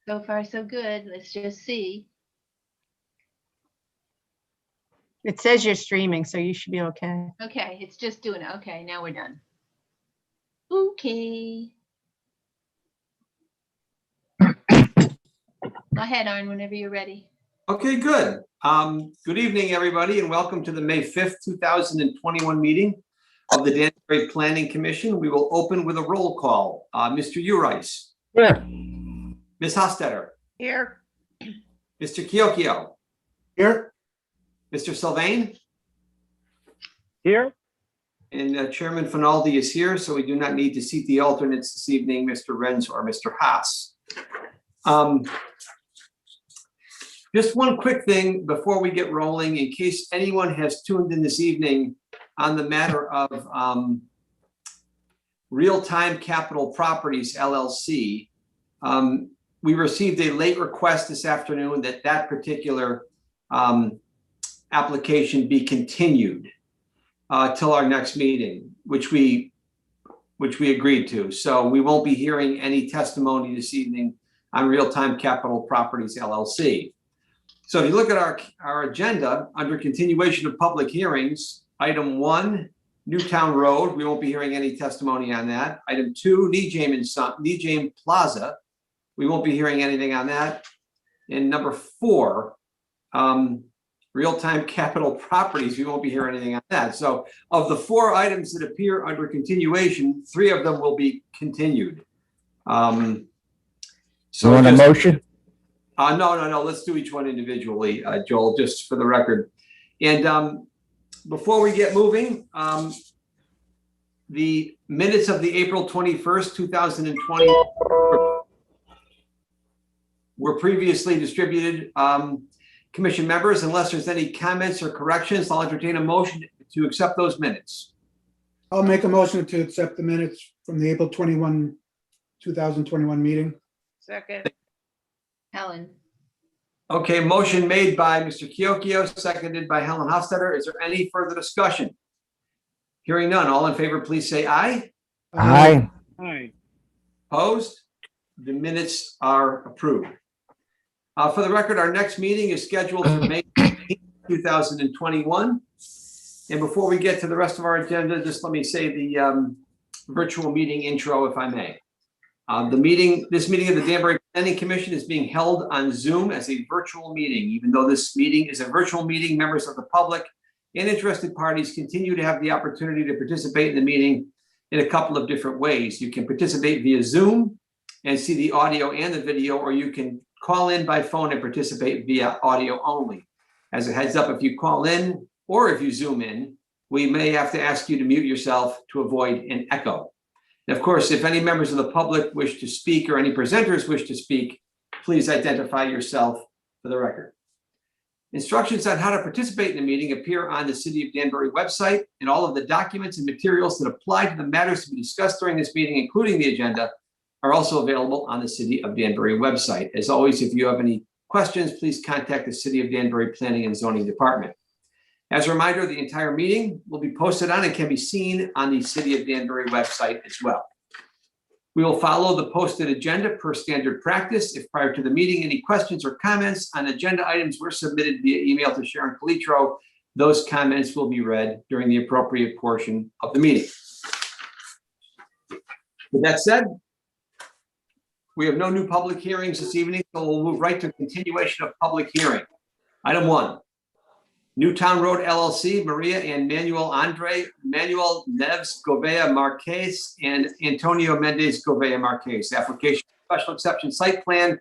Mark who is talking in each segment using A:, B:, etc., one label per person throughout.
A: So far, so good. Let's just see.
B: It says you're streaming, so you should be okay.
A: Okay, it's just doing it. Okay, now we're done. Okay. Go ahead, Arn, whenever you're ready.
C: Okay, good. Good evening, everybody, and welcome to the May 5th, 2021 meeting of the Danbury Planning Commission. We will open with a roll call. Mr. Urice.
D: Here.
C: Ms. Hostetter.
A: Here.
C: Mr. Chiocchio.
D: Here.
C: Mr. Sylvain.
D: Here.
C: And Chairman Finaldi is here, so we do not need to seat the alternates this evening, Mr. Renz or Mr. Haas. Just one quick thing before we get rolling, in case anyone has tuned in this evening on the matter of Real-Time Capital Properties, LLC. We received a late request this afternoon that that particular application be continued till our next meeting, which we agreed to. So we won't be hearing any testimony this evening on Real-Time Capital Properties, LLC. So if you look at our agenda under continuation of public hearings, item 1, Newtown Road, we won't be hearing any testimony on that. Item 2, Nejame Plaza, we won't be hearing anything on that. And number 4, Real-Time Capital Properties, we won't be hearing anything on that. So of the 4 items that appear under continuation, 3 of them will be continued.
D: So want a motion?
C: No. Let's do each one individually, Joel, just for the record. And before we get moving, the minutes of the April 21st, 2020 were previously distributed. Commission members, unless there's any comments or corrections, I'll entertain a motion to accept those minutes.
E: I'll make a motion to accept the minutes from the April 21, 2021 meeting.
A: Second. Helen.
C: Okay, motion made by Mr. Chiocchio, seconded by Helen Hofstetter. Is there any further discussion? Hearing none, all in favor, please say aye.
D: Aye.
E: Aye.
C: Opposed? The minutes are approved. For the record, our next meeting is scheduled for May 18th, 2021. And before we get to the rest of our agenda, just let me say the virtual meeting intro, if I may. This meeting of the Danbury Planning Commission is being held on Zoom as a virtual meeting. Even though this meeting is a virtual meeting, members of the public and interested parties continue to have the opportunity to participate in the meeting in a couple of different ways. You can participate via Zoom and see the audio and the video, or you can call in by phone and participate via audio only. As a heads up, if you call in or if you Zoom in, we may have to ask you to mute yourself to avoid an echo. And of course, if any members of the public wish to speak or any presenters wish to speak, please identify yourself for the record. Instructions on how to participate in the meeting appear on the City of Danbury website, and all of the documents and materials that apply to the matters to be discussed during this meeting, including the agenda, are also available on the City of Danbury website. As always, if you have any questions, please contact the City of Danbury Planning and Zoning Department. As a reminder, the entire meeting will be posted on and can be seen on the City of Danbury website as well. We will follow the posted agenda per standard practice. If prior to the meeting, any questions or comments on agenda items were submitted via email to Sharon Calitro, those comments will be read during the appropriate portion of the meeting. With that said, we have no new public hearings this evening, so we'll move right to continuation of public hearing. Item 1, Newtown Road LLC, Maria and Manuel Neves Govea Marquez and Antonio Mendez Govea Marquez. Application special exception site plan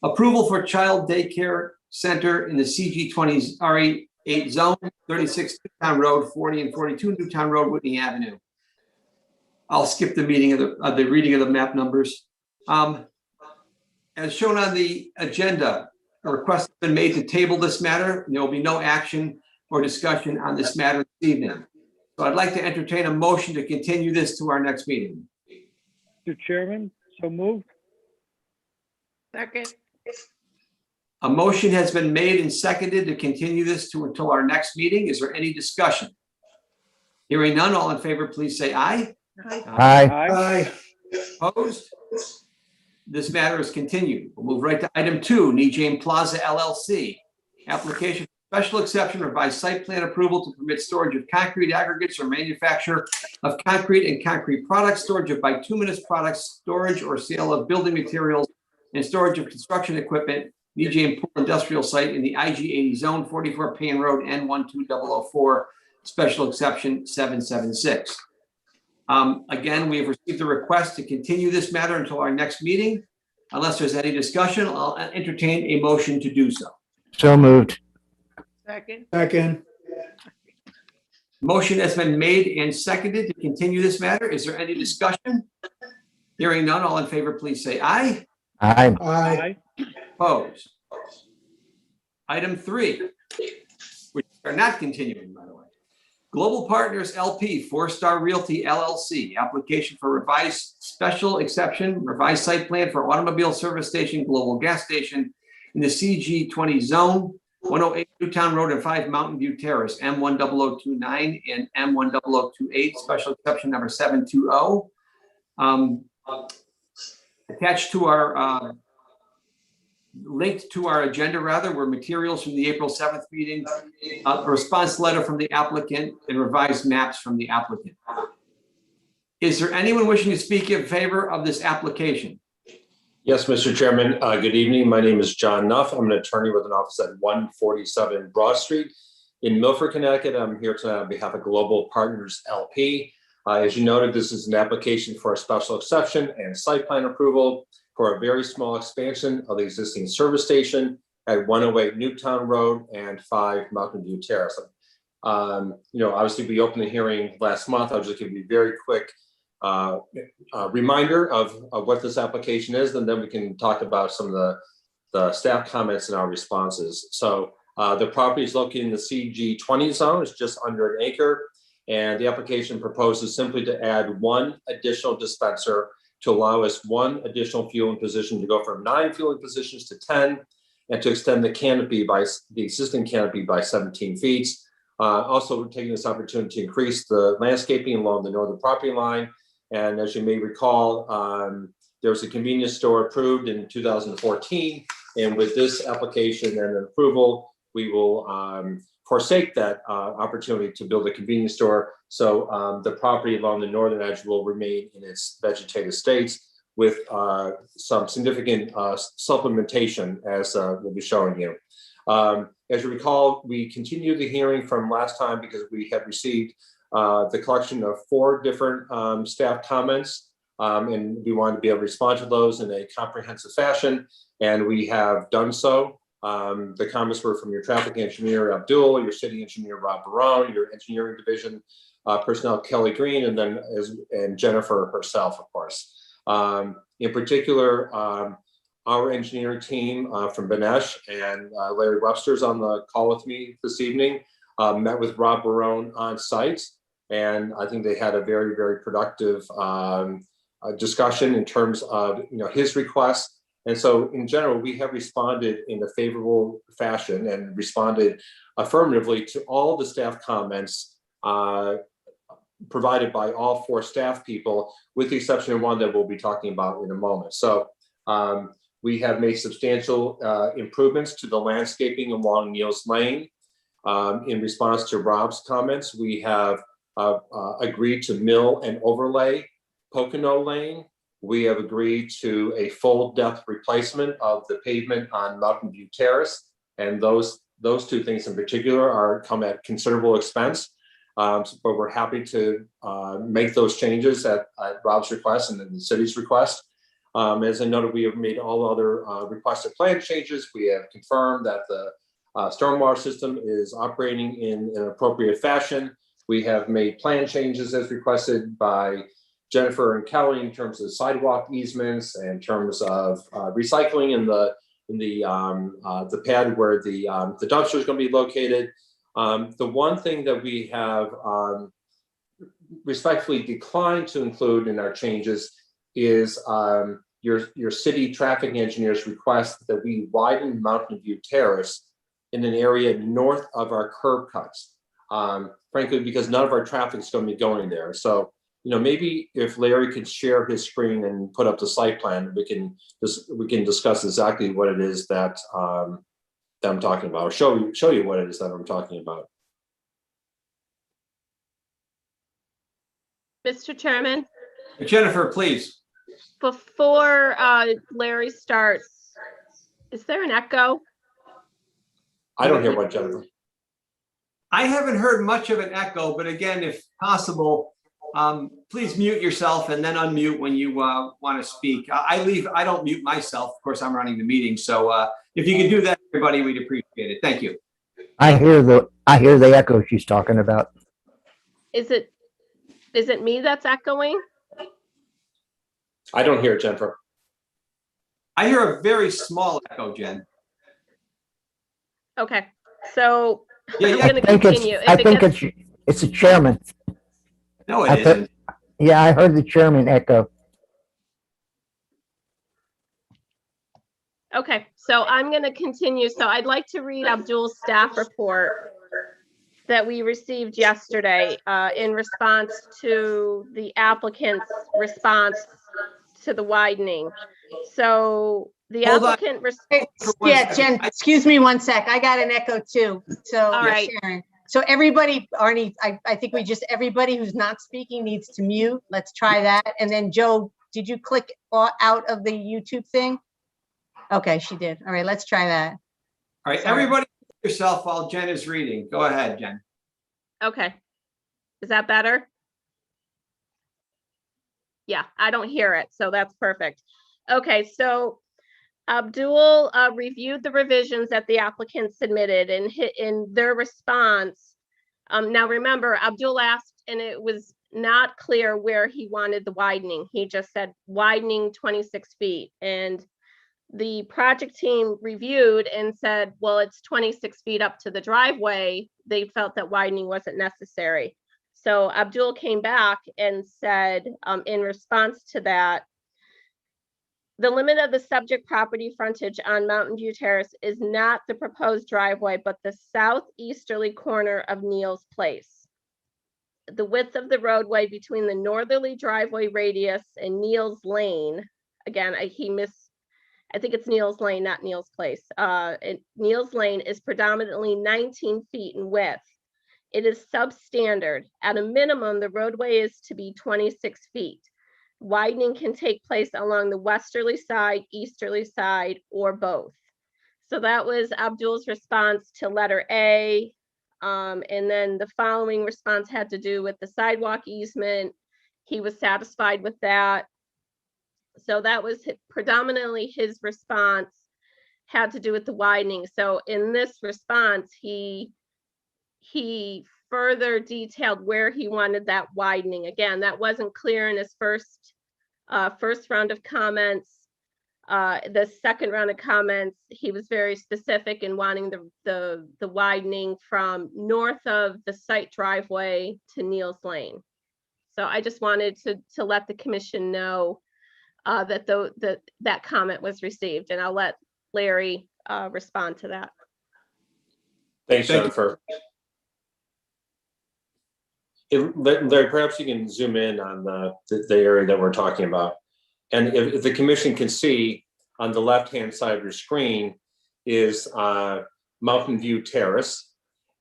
C: approval for child daycare center in the CG20 RE8 zone, 36 Newtown Road, 40 and 42 Newtown Road, Whitney Avenue. I'll skip the reading of the map numbers. As shown on the agenda, a request has been made to table this matter. There will be no action or discussion on this matter this evening. So I'd like to entertain a motion to continue this to our next meeting.
F: Mr. Chairman, so moved.
A: Second.
C: A motion has been made and seconded to continue this until our next meeting. Is there any discussion? Hearing none, all in favor, please say aye.
D: Aye.
E: Aye.
C: Opposed? this matter is continued. We'll move right to item 2, Nejane Plaza LLC. Application for special exception revised site plan approval to permit storage of concrete aggregates or manufacture of concrete and concrete products, storage of bituminous products, storage or sale of building materials, and storage of construction equipment. Nejane Pool Industrial Site in the IG-80 zone, 44 Payne Road, N12004, special exception 776. Again, we have received a request to continue this matter until our next meeting. Unless there's any discussion, I'll entertain a motion to do so.
D: So moved.
A: Second.
E: Second.
C: Motion has been made and seconded to continue this matter. Is there any discussion? Hearing none, all in favor, please say aye.
D: Aye.
E: Aye.
C: Opposed? Item 3, which are not continuing, by the way. Global Partners LP, 4-Star Realty LLC, application for revised special exception, revised site plan for automobile service station, global gas station in the CG20 zone, 108 Newtown Road and 5 Mountain View Terrace, M10029 and M10028, special exception number 720. Attached to our linked to our agenda, were materials from the April 7th meeting, a response letter from the applicant, and revised maps from the applicant. Is there anyone wishing to speak in favor of this application?
G: Yes, Mr. Chairman. Good evening. My name is John Nuff. I'm an attorney with an office at 147 Broad Street in Milford, Connecticut. I'm here tonight on behalf of Global Partners LP. As you noted, this is an application for a special exception and site plan approval for a very small expansion of the existing service station at 108 Newtown Road and 5 Mountain View Terrace. Obviously we opened the hearing last month. I'll just give you a very quick reminder of what this application is, and then we can talk about some of the staff comments and our responses. So the property is located in the CG20 zone. It's just under an acre, and the application proposes simply to add 1 additional dispenser to allow us 1 additional fueling position to go from 9 fueling positions to 10, and to extend the canopy by the existing canopy by 17 feet. Also taking this opportunity to increase the landscaping along the northern property line. And as you may recall, there was a convenience store approved in 2014. And with this application and approval, we will forsake that opportunity to build a convenience store. So the property along the northern edge will remain in its vegetative states with some significant supplementation, as we'll be showing you. As you recall, we continued the hearing from last time because we had received the collection of 4 different staff comments, and we wanted to be able to respond to those in a comprehensive fashion, and we have done so. The comments were from your traffic engineer, Abdul, your city engineer, Rob Barone, your engineering division personnel, Kelly Green, and then and Jennifer herself, of course. In particular, our engineering team from Benesh and Larry Webster's on the call with me this evening, met with Rob Barone on site. And I think they had a very, very productive discussion in terms of his request. And so in general, we have responded in a favorable fashion and responded affirmatively to all the staff comments provided by all 4 staff people, with the exception of one that we'll be talking about in a moment. So we have made substantial improvements to the landscaping along Neil's Lane. In response to Rob's comments, we have agreed to mill and overlay Pocono Lane. We have agreed to a full depth replacement of the pavement on Mountain View Terrace. And those 2 things in particular come at considerable expense. But we're happy to make those changes at Rob's request and then the city's request. As I noted, we have made all other requested plan changes. We have confirmed that the stormwater system is operating in an appropriate fashion. We have made plan changes as requested by Jennifer and Kelly in terms of sidewalk easements, and in terms of recycling in the pad where the dumpster is going to be located. The one thing that we have respectfully declined to include in our changes is your city traffic engineer's request that we widen Mountain View Terrace in an area north of our curb cuts. Frankly, because none of our traffic is going to be going there. So maybe if Larry could share his screen and put up the site plan, we can discuss exactly what it is that that I'm talking about, or show you what it is that I'm talking about.
H: Mr. Chairman,
C: Jennifer, please.
H: before Larry starts, is there an echo?
G: I don't hear what, Jennifer.
C: I haven't heard much of an echo, but again, if possible, please mute yourself and then unmute when you want to speak. I don't mute myself. Of course, I'm running the meeting. So if you could do that, everybody, we'd appreciate it. Thank you.
D: I hear the echo she's talking about.
H: Is it me that's echoing?
G: I don't hear it, Jennifer.
C: I hear a very small echo, Jen.
H: Okay, so
C: Yeah,
H: I'm
C: yeah.
H: going to continue.
D: I think it's the chairman.
C: No, it isn't.
D: Yeah, I heard the chairman echo.
H: Okay, so I'm going to continue. So I'd like to read Abdul's staff report that we received yesterday in response to the applicant's response to the widening. So the
C: Hold on.
H: applicant,
B: Yeah, Jen, excuse me 1 sec. I got an echo too. So,
H: All right.
B: Sharon. So everybody, Arnie, I think everybody who's not speaking needs to mute. Let's try that. And then Joe, did you click out of the YouTube thing? Okay, she did. All right, let's try that.
C: All right,
B: Sorry.
C: everybody mute yourself while Jen is reading. Go ahead, Jen.
H: okay. Is that better? Yeah, I don't hear it, so that's perfect. Okay, so Abdul reviewed the revisions that the applicant submitted and in their response. Now remember, Abdul asked, and it was not clear where he wanted the widening. He just said widening 26 feet. And the project team reviewed and said, well, it's 26 feet up to the driveway. They felt that widening wasn't necessary. So Abdul came back and said, in response to that, the limit of the subject property frontage on Mountain View Terrace is not the proposed driveway, but the southeasterly corner of Neal's Place. The width of the roadway between the northerly driveway radius and Neal's Lane, again, I think it's Neal's Lane, not Neal's Place. Neal's Lane is predominantly 19 feet in width. It is substandard. At a minimum, the roadway is to be 26 feet. Widening can take place along the westerly side, easterly side, or both. So that was Abdul's response to letter A. And then the following response had to do with the sidewalk easement. He was satisfied with that. So that was predominantly his response, had to do with the widening. So in this response, he further detailed where he wanted that widening. Again, that wasn't clear in his first round of comments. The second round of comments, he was very specific in wanting the widening from north of the site driveway to Neal's Lane. So I just wanted to let the commission know that comment was received, and I'll let Larry respond to that.
G: Thanks,
C: Thank you.
G: Jennifer. Larry, perhaps you can zoom in on the area that we're talking about. And if the commission can see on the left-hand side of your screen is Mountain View Terrace,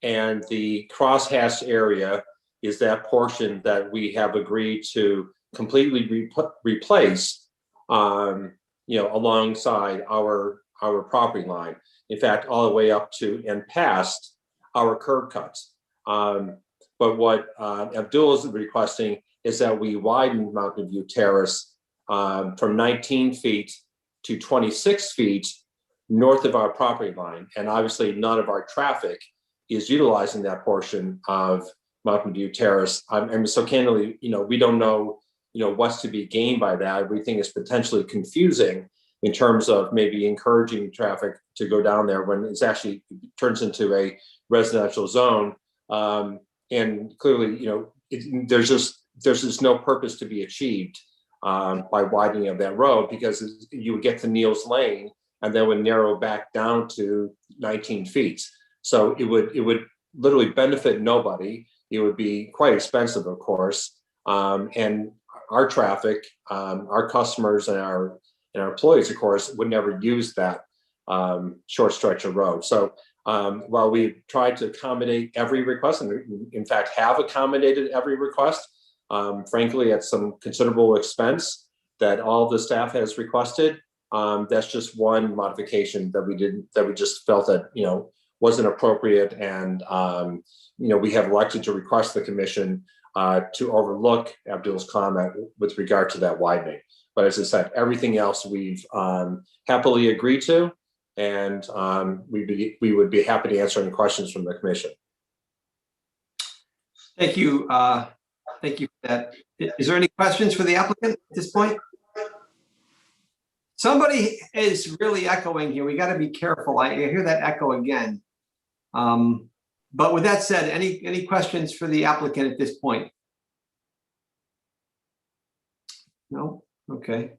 G: and the crosshatched area is that portion that we have agreed to completely replace, alongside our property line. In fact, all the way up to and past our curb cuts. But what Abdul is requesting is that we widen Mountain View Terrace from 19 feet to 26 feet north of our property line. And obviously none of our traffic is utilizing that portion of Mountain View Terrace. And so candidly, we don't know, what's to be gained by that. Everything is potentially confusing in terms of maybe encouraging traffic to go down there when it's actually turns into a residential zone. And clearly, there's just no purpose to be achieved by widening of that road, because you would get to Neal's Lane and then would narrow back down to 19 feet. So it would literally benefit nobody. It would be quite expensive, of course. And our traffic, our customers and our employees, of course, would never use that short stretch of road. So while we tried to accommodate every request, and in fact have accommodated every request, frankly, at some considerable expense that all the staff has requested, that's just one modification that we just felt that, wasn't appropriate. And, we have elected to request the commission to overlook Abdul's comment with regard to that widening. But as I said, everything else we've happily agreed to, and we would be happy to answer any questions from the commission.
C: Thank you. Thank you for that. Is there any questions for the applicant at this point? Somebody is really echoing here. We got to be careful. I hear that echo again. But with that said, any questions for the applicant at this point? No? Okay.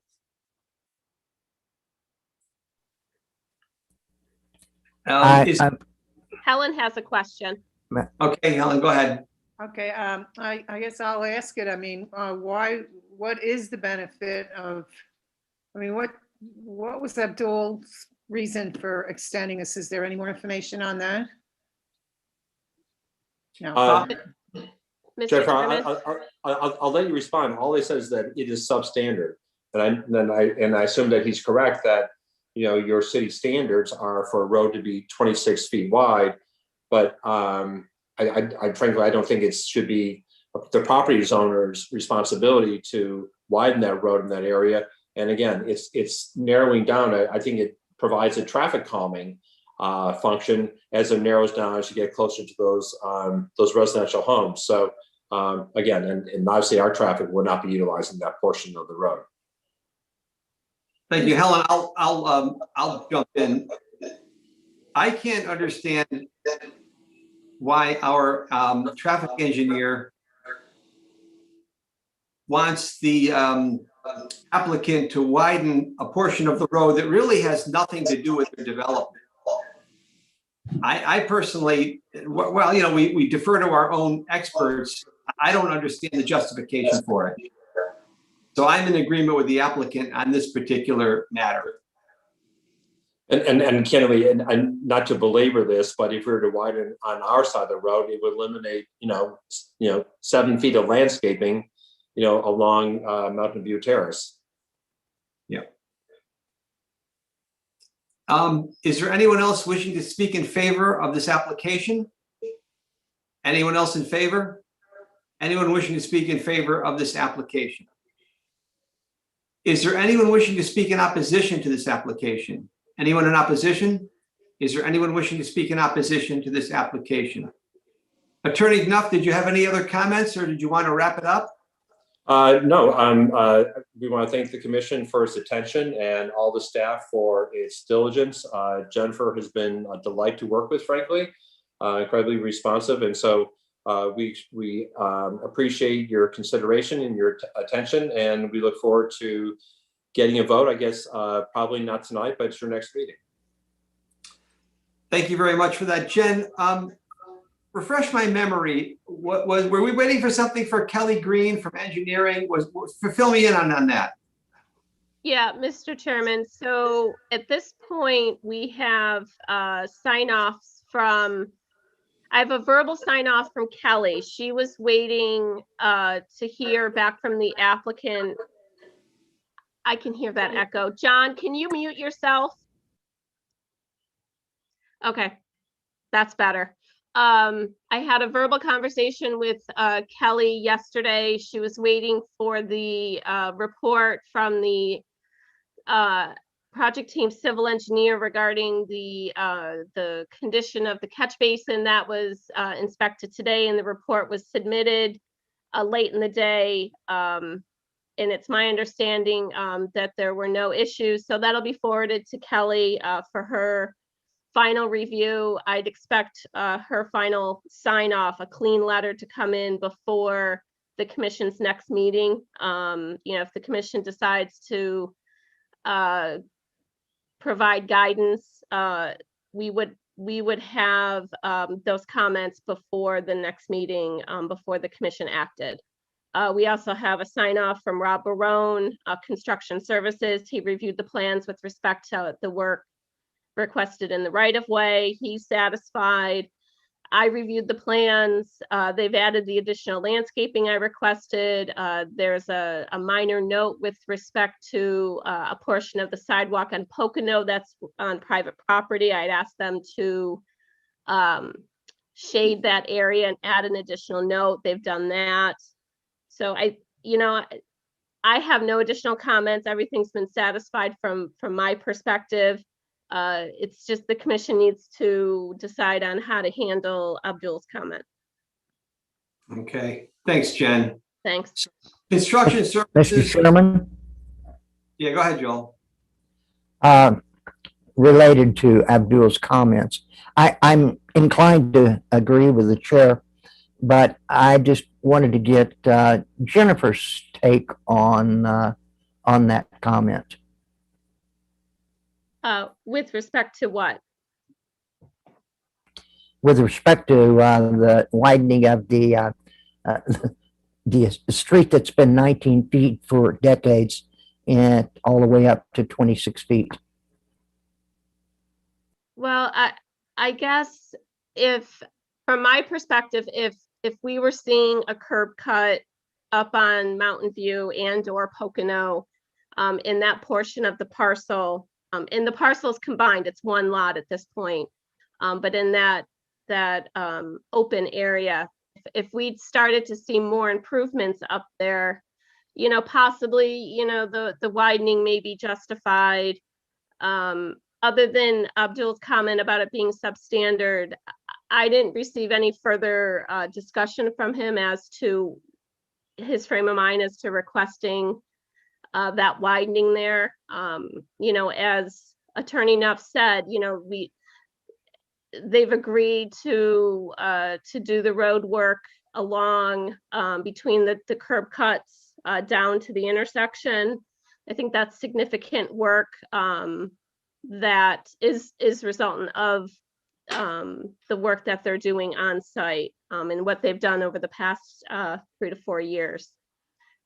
H: Helen has a question.
C: Okay, Helen, go ahead.
I: Okay, I guess I'll ask it. I mean, what is the benefit of, what was Abdul's reason for extending this? Is there any more information on that? No.
H: Mr.
G: Jennifer,
H: Chairman?
G: I'll let you respond. All they said is that it is substandard, and I assume that he's correct that your city standards are for a road to be 26 feet wide, but I frankly don't think it should be the property owner's responsibility to widen that road in that area. And again, it's narrowing down. I think it provides a traffic calming function as it narrows down as you get closer to those residential homes. So again, and obviously our traffic will not be utilizing that portion of the road.
C: Thank you, Helen. I'll jump in. I can't understand why our traffic engineer wants the applicant to widen a portion of the road that really has nothing to do with their development. I personally, well, we defer to our own experts. I don't understand the justification for it. So I'm in agreement with the applicant on this particular matter.
G: And candidly, and not to belabor this, but if we were to widen on our side of the road, it would eliminate, 7 feet of landscaping, along Mountain View Terrace.
C: Yeah. Is there anyone else wishing to speak in favor of this application? Anyone else in favor? Anyone wishing to speak in favor of this application? Is there anyone wishing to speak in opposition to this application? Anyone in opposition? Is there anyone wishing to speak in opposition to this application? Attorney Knuff, did you have any other comments or did you want to wrap it up?
G: No, we want to thank the commission for its attention and all the staff for its diligence. Jennifer has been a delight to work with, frankly, incredibly responsive. And so we appreciate your consideration and your attention, and we look forward to getting a vote, I guess, probably not tonight, but it's your next meeting.
C: Thank you very much for that. Jen, refresh my memory. Were we waiting for something for Kelly Green from engineering? Fill me in on that.
H: Yeah, Mr. Chairman. So at this point, we have sign-offs from, I have a verbal sign-off from Kelly. She was waiting to hear back from the applicant. I can hear that echo. John, can you mute yourself? Okay, that's better. I had a verbal conversation with Kelly yesterday. She was waiting for the report from the project team civil engineer regarding the condition of the catch basin. That was inspected today, and the report was submitted late in the day. And it's my understanding that there were no issues. So that'll be forwarded to Kelly for her final review. I'd expect her final sign off, a clean letter to come in before the commission's next meeting. If the commission decides to provide guidance, we would have those comments before the next meeting, before the commission acted. We also have a sign off from Rob Barone, Construction Services. He reviewed the plans with respect to the work requested in the right of way. He's satisfied. I reviewed the plans. They've added the additional landscaping I requested. There's a minor note with respect to a portion of the sidewalk on Pocono that's on private property. I'd asked them to shade that area and add an additional note. They've done that. So I have no additional comments. Everything's been satisfied from my perspective. It's just the commission needs to decide on how to handle Abdul's comment.
C: Okay, thanks, Jen.
H: Thanks.
C: Construction
D: Mr.
C: services.
D: Chairman,
C: Yeah, go ahead, Joel.
D: related to Abdul's comments, I'm inclined to agree with the chair, but I just wanted to get Jennifer's take on that comment.
H: With respect to what?
D: With respect to the widening of the street that's been 19 feet for decades and all the way up to 26 feet.
H: Well, I guess from my perspective, if we were seeing a curb cut up on Mountain View and or Pocono in that portion of the parcel, and the parcels combined, it's one lot at this point, but in that open area, if we'd started to see more improvements up there, possibly, the widening may be justified. Other than Abdul's comment about it being substandard, I didn't receive any further discussion from him as to his frame of mind as to requesting that widening there. As Attorney Nuff said, they've agreed to do the road work along between the curb cuts down to the intersection. I think that's significant work that is resultant of the work that they're doing on site and what they've done over the past 3 to 4 years.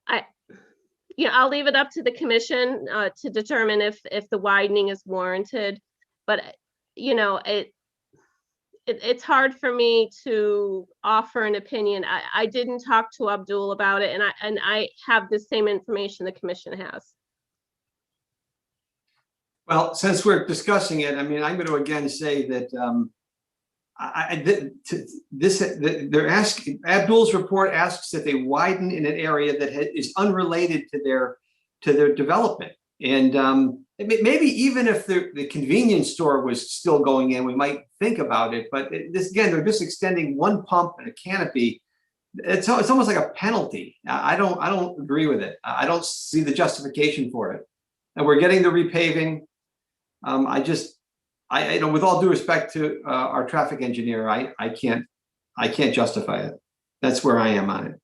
H: I'll leave it up to the commission to determine if the widening is warranted, but it's hard for me to offer an opinion. I didn't talk to Abdul about it, and I have the same information the commission has.
C: Well, since we're discussing it, I'm going to again say that they're asking, Abdul's report asks that they widen in an area that is unrelated to their development. And maybe even if the convenience store was still going in, we might think about it. But they're just extending one pump and a canopy. It's almost like a penalty. I don't agree with it. I don't see the justification for it. And we're getting the repaving. With all due respect to our traffic engineer, I can't justify it. That's where I am on it.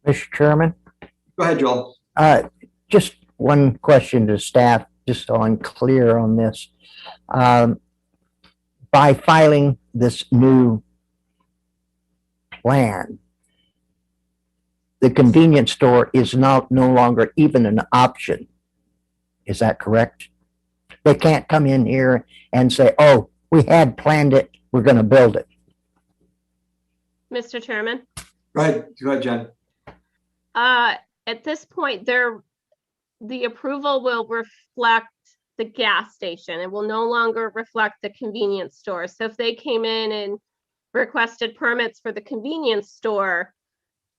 D: Mr. Chairman?
C: Go ahead, Joel.
D: Just one question to staff, just so I'm clear on this. By filing this new plan, the convenience store is no longer even an option. Is that correct? They can't come in here and say, oh, we had planned it, we're going to build it.
H: Mr. Chairman?
C: Go ahead, Jen.
H: At this point, the approval will reflect the gas station. It will no longer reflect the convenience store. So if they came in and requested permits for the convenience store,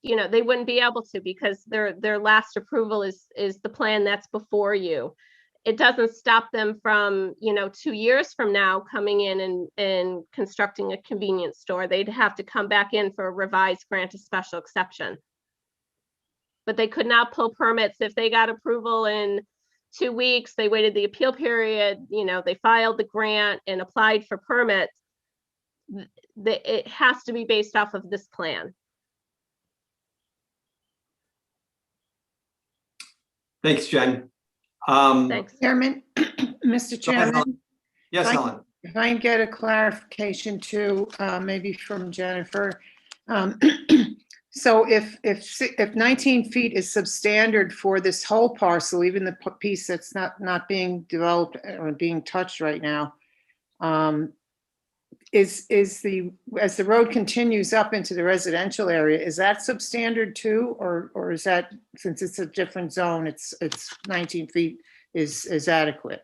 H: they wouldn't be able to, because their last approval is the plan that's before you. It doesn't stop them from, 2 years from now coming in and constructing a convenience store. They'd have to come back in for a revised grant of special exception. But they could not pull permits if they got approval in 2 weeks. They waited the appeal period, they filed the grant and applied for permits. It has to be based off of this plan.
C: Thanks, Jen.
H: Thanks.
I: Chairman, Mr. Chairman,
C: Yes, Helen.
I: if I can get a clarification too, maybe from Jennifer. So if 19 feet is substandard for this whole parcel, even the piece that's not being developed or being touched right now, as the road continues up into the residential area, is that substandard too? Or is that, since it's a different zone, it's 19 feet is adequate?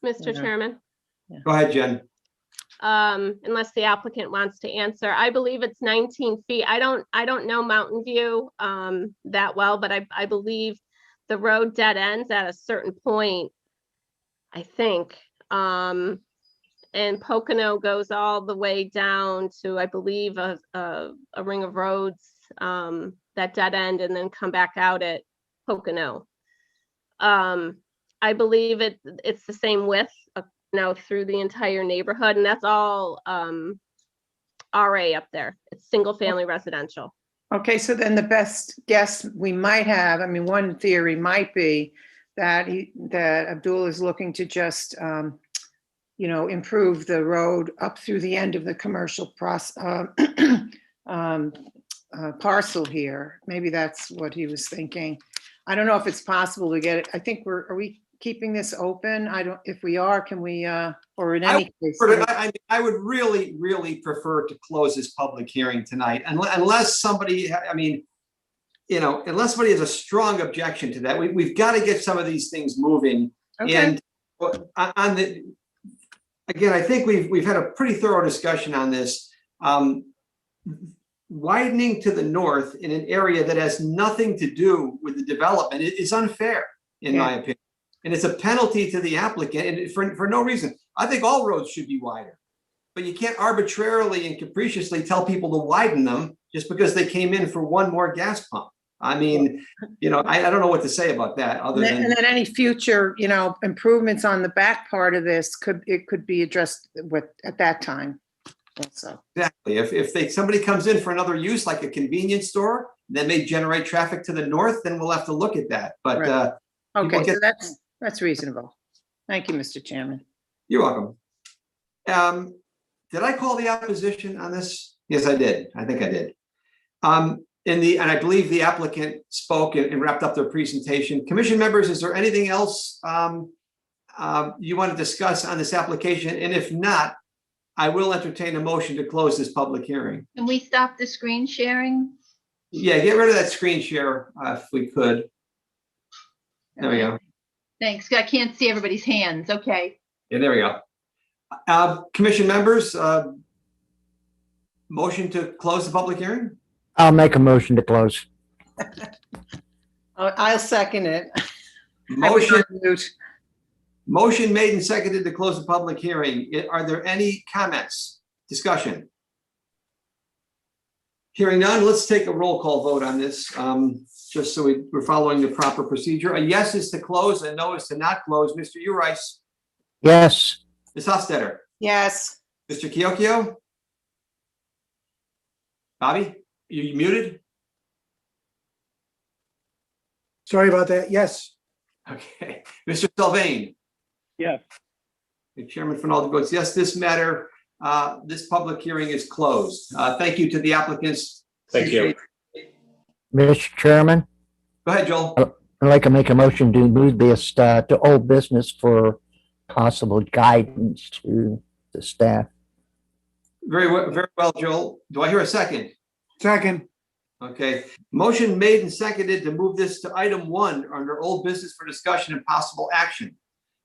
H: Mr.
I: Yeah.
H: Chairman,
C: Go ahead, Jen.
H: unless the applicant wants to answer, I believe it's 19 feet. I don't know Mountain View that well, but I believe the road dead ends at a certain point, I think. And Pocono goes all the way down to, I believe, a ring of roads that dead end and then come back out at Pocono. I believe it's the same width, through the entire neighborhood, and that's all RA up there. It's single family residential.
I: Okay, so then the best guess we might have, I mean, one theory might be that Abdul is looking to just, improve the road up through the end of the commercial parcel here. Maybe that's what he was thinking. I don't know if it's possible to get it. I think are we keeping this open? If we are, can we, or in any case?
C: I would really, really prefer to close this public hearing tonight, unless somebody, unless somebody has a strong objection to that. We've got to get some of these things moving.
I: Okay.
C: And again, I think we've had a pretty thorough discussion on this. Widening to the north in an area that has nothing to do with the development is unfair, in my opinion. And it's a penalty to the applicant, and for no reason. I think all roads should be wider, but you can't arbitrarily and capriciously tell people to widen them just because they came in for one more gas pump. I mean, I don't know what to say about that other than.
I: And then any future, improvements on the back part of this could be addressed at that time also.
C: Exactly. If somebody comes in for another use, like a convenience store, that may generate traffic to the north, then we'll have to look at that. But
I: Right. Okay,
C: get-
I: so that's reasonable. Thank you, Mr. Chairman.
C: You're welcome. Did I call the opposition on this? Yes, I did. I think I did. And I believe the applicant spoke and wrapped up their presentation. Commission members, is there anything else you want to discuss on this application? And if not, I will entertain a motion to close this public hearing.
A: Can we stop the screen sharing?
C: Yeah, get rid of that screen share if we could. There we go.
A: Thanks. I can't see everybody's hands. Okay.
C: Yeah, there we go. Commission members, motion to close the public hearing?
D: I'll make a motion to close.
I: I'll second it.
C: Motion made and seconded to close the public hearing. Are there any comments, discussion? Hearing none, let's take a roll call vote on this, just so we're following the proper procedure. A yes is to close, a no is to not close. Mr. Urice,
D: Yes.
C: Ms. Hofstadter,
I: Yes.
C: Mr. Kiokio? Bobby, you muted?
E: Sorry about that. Yes.
C: Okay. Mr. Sylvain?
F: Yes.
C: The chairman Finaldi votes yes. This matter, this public hearing is closed. Thank you to the applicants.
G: Thank you.
D: Mr. Chairman,
C: Go ahead, Joel.
D: I'd like to make a motion to move this to old business for possible guidance to the staff.
C: Very well, Joel. Do I hear a second?
E: Second.
C: Okay. Motion made and seconded to move this to item 1 under old business for discussion and possible action.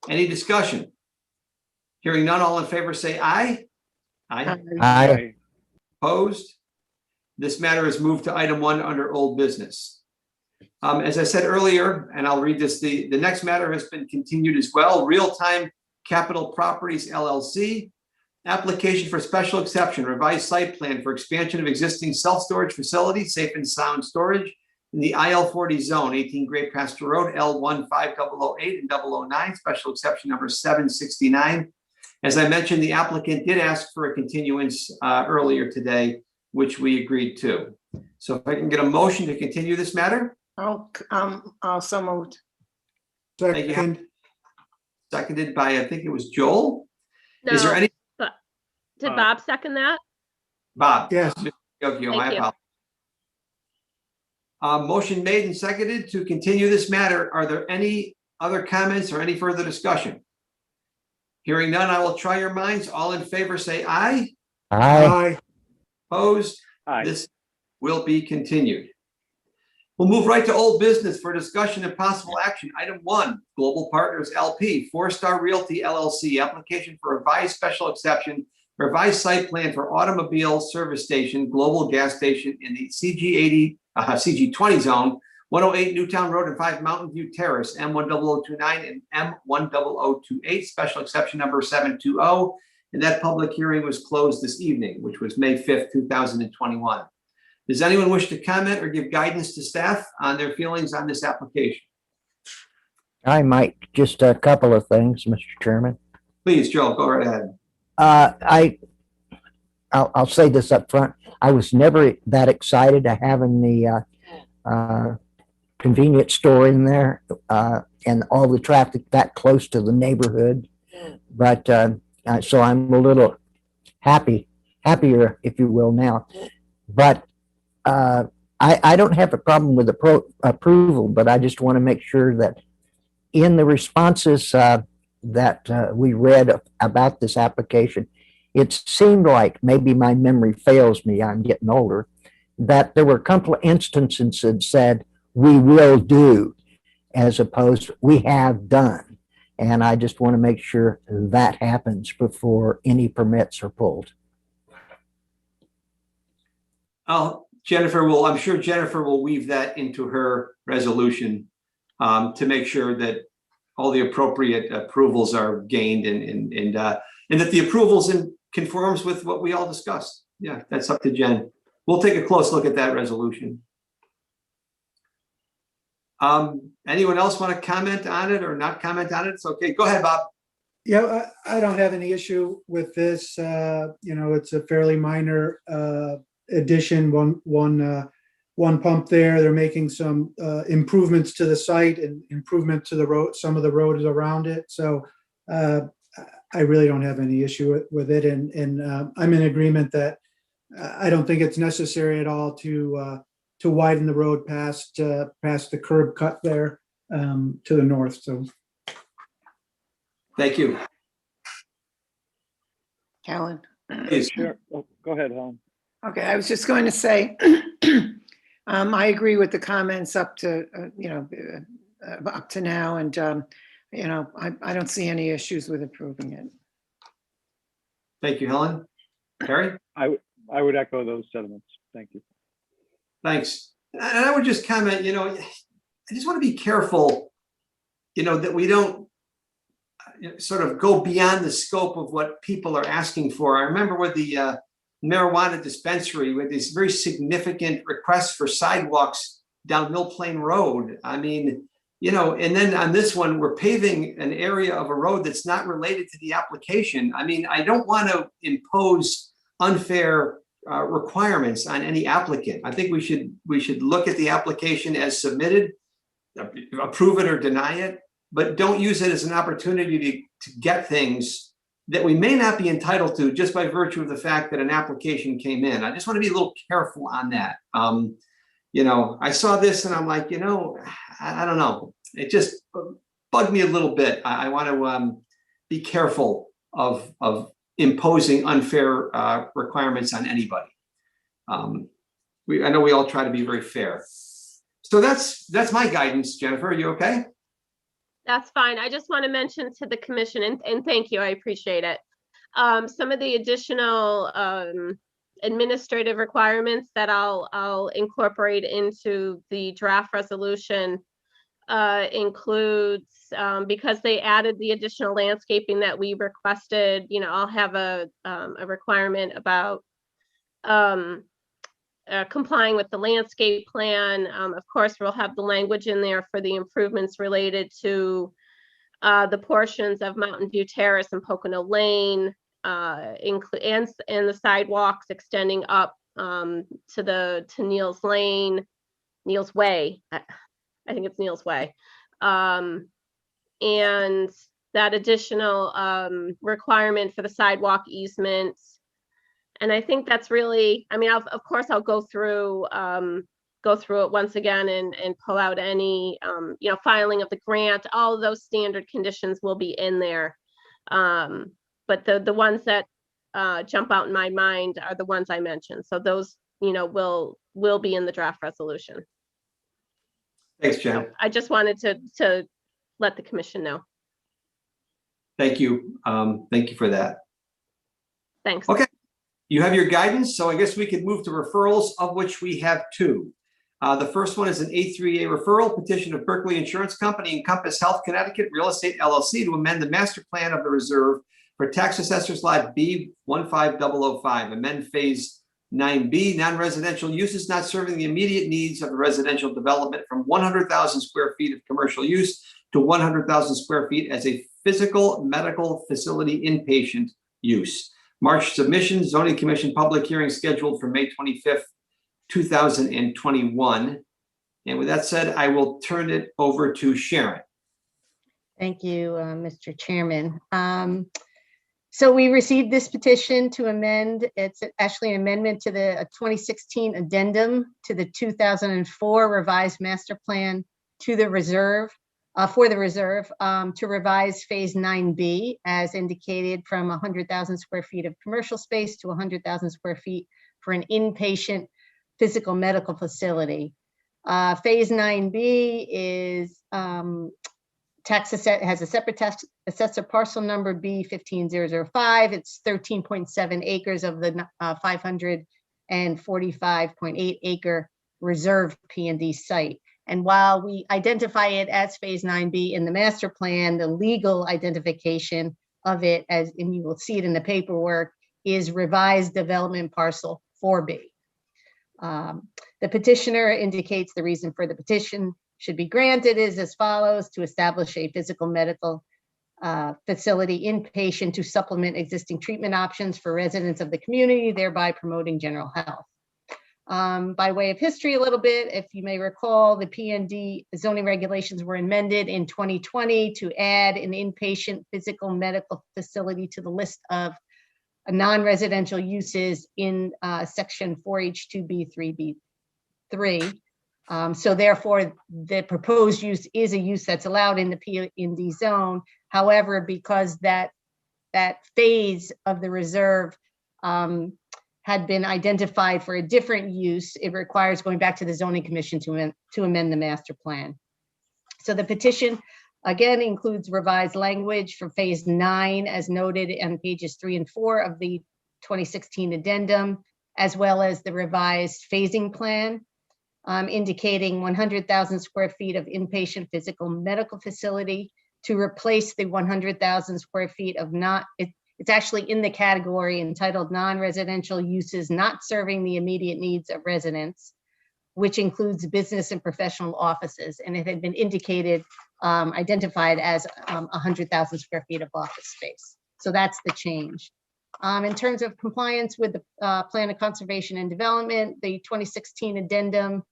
C: Any discussion? Hearing none, all in favor say aye. Aye.
D: Aye.
C: Opposed? This matter is moved to item 1 under old business. As I said earlier, and I'll read this, the next matter has been continued as well. Real Time Capital Properties LLC. Application for special exception, revised site plan for expansion of existing self-storage facility, safe and sound storage in the IL40 zone, 18 Great Pasture Road, L15008 and 009, special exception number 769. As I mentioned, the applicant did ask for a continuance earlier today, which we agreed to. So if I can get a motion to continue this matter?
I: Also moved.
C: Thank you.
E: Second.
C: Seconded by, I think it was Joel.
H: No,
C: Is there any?
H: Did Bob second that?
C: Bob?
E: Yes.
C: Mr. Fiocchio, my
H: Thank you.
C: apologies. Motion made and seconded to continue this matter. Are there any other comments or any further discussion? Hearing none, I will try your minds. All in favor, say aye.
D: Aye.
C: Opposed?
F: Aye.
C: This will be continued. We'll move right to old business for discussion and possible action. Item 1, Global Partners LP, 4-Star Realty LLC, application for revised special exception, revised site plan for automobile service station, global gas station in the CG20 zone, 108 Newtown Road and 5 Mountain View Terrace, M10029 and M10028, special exception number 720. And that public hearing was closed this evening, which was May 5th, 2021. Does anyone wish to comment or give guidance to staff on their feelings on this application?
D: I might, just a couple of things, Mr. Chairman.
C: Please, Joe, go right ahead.
D: I'll say this up front. I was never that excited to having the convenience store in there and all the traffic that close to the neighborhood. But so I'm a little happier, if you will, now. But I don't have a problem with the approval, but I just want to make sure that in the responses that we read about this application, it seemed like, maybe my memory fails me, I'm getting older, that there were a couple of instances that said, we will do, as opposed to we have done. And I just want to make sure that happens before any permits are pulled.
C: I'm sure Jennifer will weave that into her resolution to make sure that all the appropriate approvals are gained and that the approvals conforms with what we all discussed. Yeah, that's up to Jen. We'll take a close look at that resolution. Anyone else want to comment on it or not comment on it? It's okay. Go ahead, Bob.
E: Yeah, I don't have any issue with this. It's a fairly minor addition, one pump there. They're making some improvements to the site and improvement to the road, some of the roads around it. So I really don't have any issue with it. And I'm in agreement that I don't think it's necessary at all to widen the road past the curb cut there to the north. So
C: Thank you.
I: Helen?
C: Please.
F: Sure. Oh, go ahead, Helen.
I: Okay, I was just going to say, I agree with the comments up to, up to now, and, I don't see any issues with approving it.
C: Thank you, Helen. Harry?
F: I would echo those sentiments. Thank you.
C: Thanks. And I would just comment, I just want to be careful, that we don't sort of go beyond the scope of what people are asking for. I remember with the marijuana dispensary, with these very significant requests for sidewalks down Mill Plain Road. I mean, and then on this one, we're paving an area of a road that's not related to the application. I mean, I don't want to impose unfair requirements on any applicant. I think we should look at the application as submitted, approve it or deny it, but don't use it as an opportunity to get things that we may not be entitled to just by virtue of the fact that an application came in. I just want to be a little careful on that. I saw this and I'm like, I don't know. It just bugged me a little bit. I want to be careful of imposing unfair requirements on anybody. I know we all try to be very fair. So that's my guidance. Jennifer, are you okay?
H: That's fine. I just want to mention to the commission, and thank you, I appreciate it. Some of the additional administrative requirements that I'll incorporate into the draft resolution includes, because they added the additional landscaping that we requested, I'll have a requirement about complying with the landscape plan. Of course, we'll have the language in there for the improvements related to the portions of Mountain View Terrace and Pocono Lane, and the sidewalks extending up to Neal's Lane, Neal's Way. I think it's Neal's Way. And that additional requirement for the sidewalk easements And I think that's really, I mean, of course, I'll go through it once again and pull out any, filing of the grant. All of those standard conditions will be in there. But the ones that jump out in my mind are the ones I mentioned. So those, will be in the draft resolution.
C: Thanks, Jen.
H: I just wanted to let the commission know.
C: Thank you. Thank you for that.
H: Thanks.
C: Okay. You have your guidance, so I guess we could move to referrals, of which we have two. The first one is an A3A referral petition of Berkeley Insurance Company and Compass Health Connecticut Real Estate LLC to amend the master plan of the reserve for tax assessor's lot B15005, amend phase 9B, non-residential uses not serving the immediate needs of the residential development from 100,000 square feet of commercial use to 100,000 square feet as a physical medical facility inpatient use. March submission, zoning commission public hearing scheduled for May 25th, 2021. And with that said, I will turn it over to Sharon.
B: Thank you, Mr. Chairman. So we received this petition to amend. It's actually an amendment to the 2016 addendum to the 2004 revised master plan to the reserve, for the reserve, to revise phase 9B as indicated from 100,000 square feet of commercial space to 100,000 square feet for an inpatient physical medical facility. Phase 9B is has a separate tax assessor parcel number B15005. It's 13.7 acres of the 545.8 acre reserve P&D site. And while we identify it as phase 9B in the master plan, the legal identification of it, and you will see it in the paperwork, is revised development parcel 4B. The petitioner indicates the reason for the petition should be granted is as follows: to establish a physical medical facility inpatient to supplement existing treatment options for residents of the community, thereby promoting general health. By way of history a little bit, if you may recall, the P&D zoning regulations were amended in 2020 to add an inpatient physical medical facility to the list of non-residential uses in section 4H2B3B3. So therefore, the proposed use is a use that's allowed in the P&D zone. However, because that phase of the reserve had been identified for a different use, it requires going back to the zoning commission to amend the master plan. So the petition again includes revised language for phase 9 as noted on pages 3 and 4 of the 2016 addendum, as well as the revised phasing plan, indicating 100,000 square feet of inpatient physical medical facility to replace the 100,000 square feet of it's actually in the category entitled non-residential uses not serving the immediate needs of residents, which includes business and professional offices. And it had been identified as 100,000 square feet of office space. So that's the change. In terms of compliance with the Plan of Conservation and Development, the 2016 addendum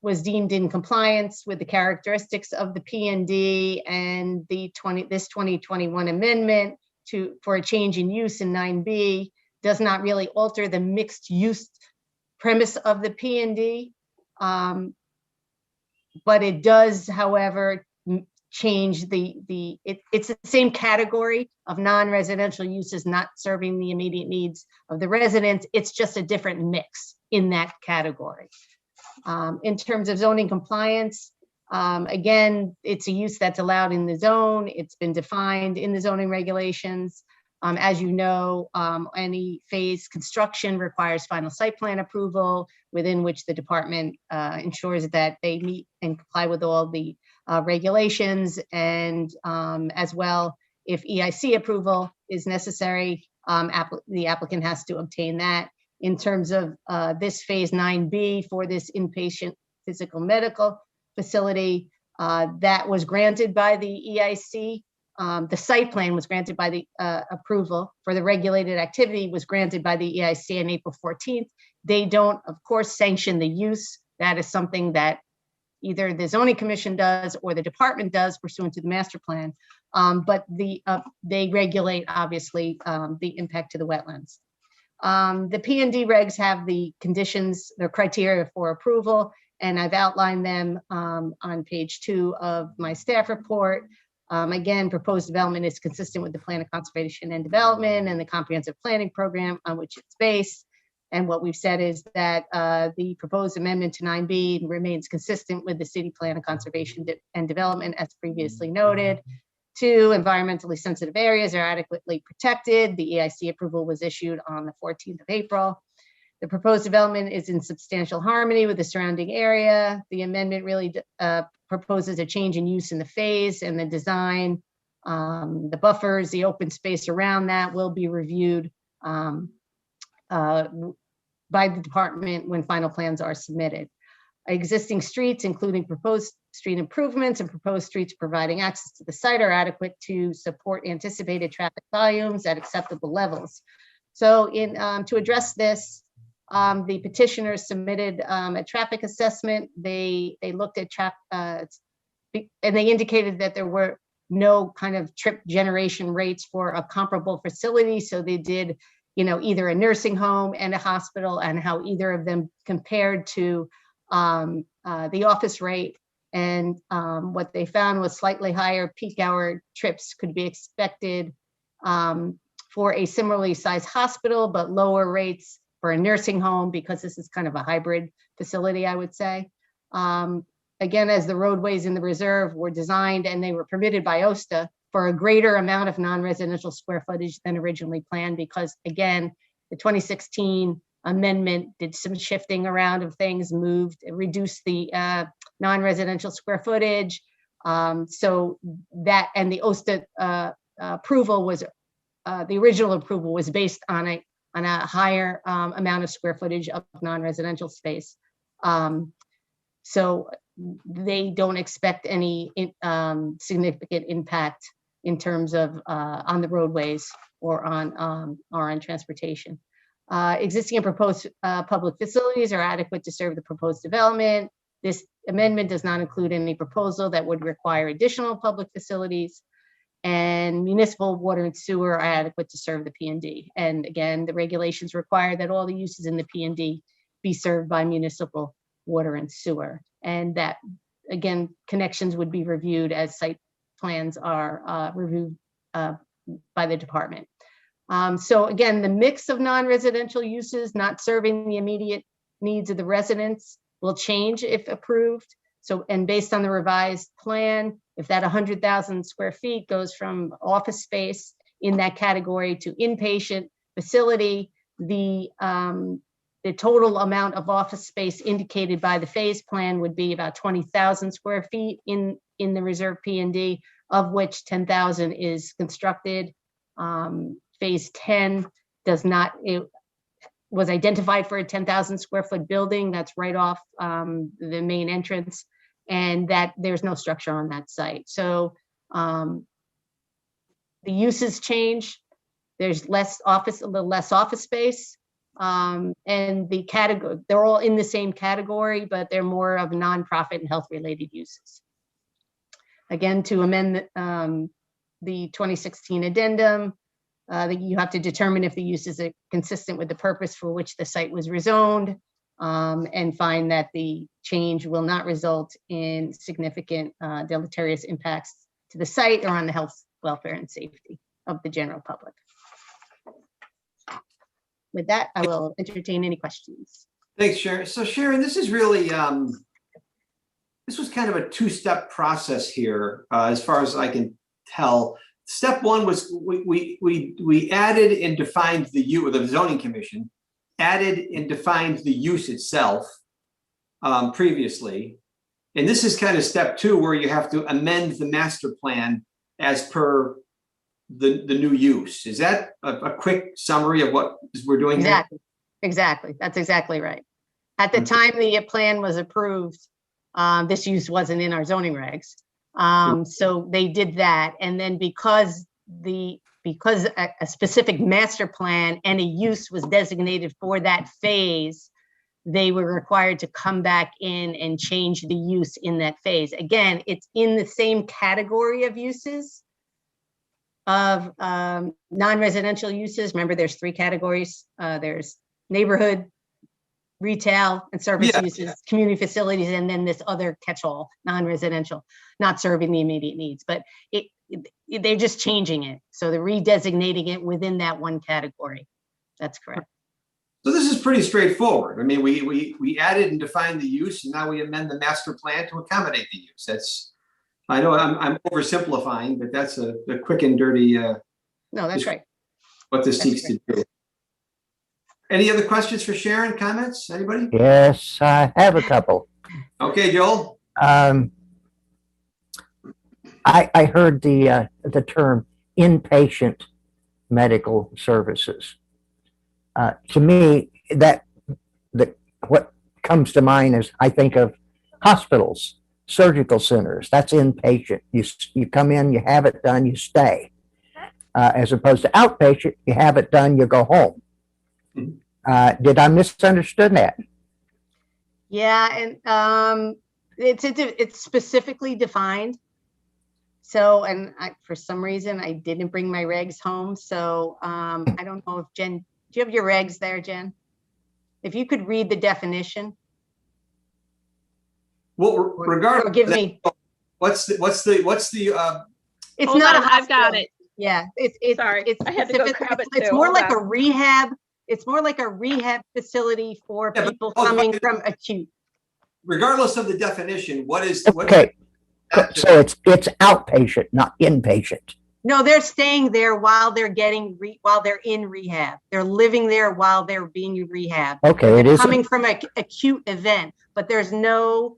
B: was deemed in compliance with the characteristics of the P&D, and this 2021 amendment for a change in use in 9B does not really alter the mixed use premise of the P&D, but it does, however, change it's the same category of non-residential uses not serving the immediate needs of the residents. It's just a different mix in that category. In terms of zoning compliance, again, it's a use that's allowed in the zone. It's been defined in the zoning regulations. As you know, any phase construction requires final site plan approval, within which the department ensures that they meet and comply with all the regulations, and as well, if EIC approval is necessary, the applicant has to obtain that. In terms of this phase 9B for this inpatient physical medical facility, that was granted by the EIC. The site plan was granted by the approval for the regulated activity was granted by the EIC on April 14th. They don't, of course, sanction the use. That is something that either the zoning commission does or the department does pursuant to the master plan. But they regulate, obviously, the impact to the wetlands. The P and D regs have the conditions, the criteria for approval, and I've outlined them on page 2 of my staff report. Again, proposed development is consistent with the Plan of Conservation and Development and the comprehensive planning program on which it's based. And what we've said is that the proposed amendment to 9B remains consistent with the city Plan of Conservation and Development as previously noted. 2, environmentally sensitive areas are adequately protected. The EIC approval was issued on the 14th of April. The proposed development is in substantial harmony with the surrounding area. The amendment really proposes a change in use in the phase and the design. The buffers, the open space around that will be reviewed by the department when final plans are submitted. Existing streets, including proposed street improvements and proposed streets providing access to the site, are adequate to support anticipated traffic volumes at acceptable levels. So to address this, the petitioners submitted a traffic assessment. They looked at and they indicated that there were no kind of trip generation rates for a comparable facility. So they did, either a nursing home and a hospital and how either of them compared to the office rate. And what they found was slightly higher peak hour trips could be expected for a similarly sized hospital, but lower rates for a nursing home because this is kind of a hybrid facility, I would say. Again, as the roadways in the reserve were designed and they were permitted by OSTA for a greater amount of non-residential square footage than originally planned, because again, the 2016 amendment did some shifting around of things, reduced the non-residential square footage. So that, and the OSTA approval was, the original approval was based on a higher amount of square footage of non-residential space. So they don't expect any significant impact in terms of on the roadways or on transportation. Existing and proposed public facilities are adequate to serve the proposed development. This amendment does not include any proposal that would require additional public facilities, and municipal water and sewer are adequate to serve the P&D. And again, the regulations require that all the uses in the P&D be served by municipal water and sewer. And that, again, connections would be reviewed as site plans are reviewed by the department. So again, the mix of non-residential uses not serving the immediate needs of the residents will change if approved. So, and based on the revised plan, if that 100,000 square feet goes from office space in that category to inpatient facility, the total amount of office space indicated by the phase plan would be about 20,000 square feet in the reserve P&D, of which 10,000 is constructed. Phase 10 does not, it was identified for a 10,000 square foot building that's right off the main entrance, and that there's no structure on that site. So the uses change. There's a little less office space. And the category, they're all in the same category, but they're more of nonprofit and health related uses. Again, to amend the 2016 addendum, that you have to determine if the uses are consistent with the purpose for which the site was rezoned, and find that the change will not result in significant deleterious impacts to the site or on the health, welfare, and safety of the general public. With that, I will entertain any questions.
C: Thanks, Sharon. So Sharon, this is really, this was kind of a two-step process here, as far as I can tell. Step one was we added and defined the zoning commission added and defined the use itself previously. And this is kind of step two, where you have to amend the master plan as per the new use. Is that a quick summary of what we're doing here?
B: Exactly. That's exactly right. At the time the plan was approved, this use wasn't in our zoning regs. So they did that. And then because a specific master plan and a use was designated for that phase, they were required to come back in and change the use in that phase. Again, it's in the same category of uses, of non-residential uses. Remember, there's 3 categories. There's neighborhood, retail, and service
C: Yeah.
B: uses, community facilities, and then this other catch-all, non-residential, not serving the immediate needs. But they're just changing it. So they're redesignating it within that one category. That's correct.
C: So this is pretty straightforward. I mean, we added and defined the use, and now we amend the master plan to accommodate the use. That's, I know I'm oversimplifying, but that's the quick and dirty,
B: No, that's right.
C: what this
B: That's
C: seeks to do. Any other questions for Sharon, comments, anybody?
D: Yes, I have a couple.
C: Okay, Joel?
D: I heard the term inpatient medical services. To me, what comes to mind is I think of hospitals, surgical centers. That's inpatient. You come in, you have it done, you stay. As opposed to outpatient, you have it done, you go home. Did I misunderstand that?
B: Yeah, and it's specifically defined. So, and for some reason, I didn't bring my regs home. So I don't know if Jen, do you have your regs there, Jen? If you could read the definition.
C: Well, regardless,
B: Forgive me.
C: what's the
B: It's
H: Hold
B: not
H: on,
B: a hospital.
H: I've got it.
B: Yeah, it's
H: Sorry,
B: it's
H: I had to go
B: specific-
H: grab it
B: It's
H: too.
B: more
H: Hold
B: like
H: on.
B: a rehab. It's more like a rehab facility for
C: Yeah, but-
B: people coming from acute.
C: regardless of the definition, what is
D: Okay, so it's outpatient, not inpatient.
B: No, they're staying there while they're while they're in rehab. They're living there while they're being rehabbed.
D: Okay, it is.
B: Coming from an acute event, but there's no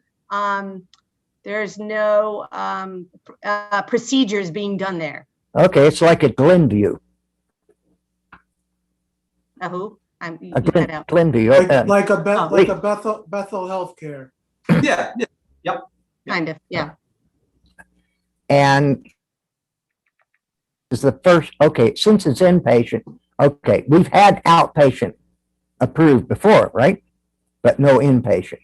B: procedures being done there.
D: Okay, it's like at Glenview.
B: Who? You
D: At
B: cut out.
D: Glenview.
E: Like a
B: Oh.
E: Bethel Healthcare.
C: yeah,
B: Kind of, yeah.
D: And is the first, okay, since it's inpatient, okay, we've had outpatient approved before, right? But no inpatient.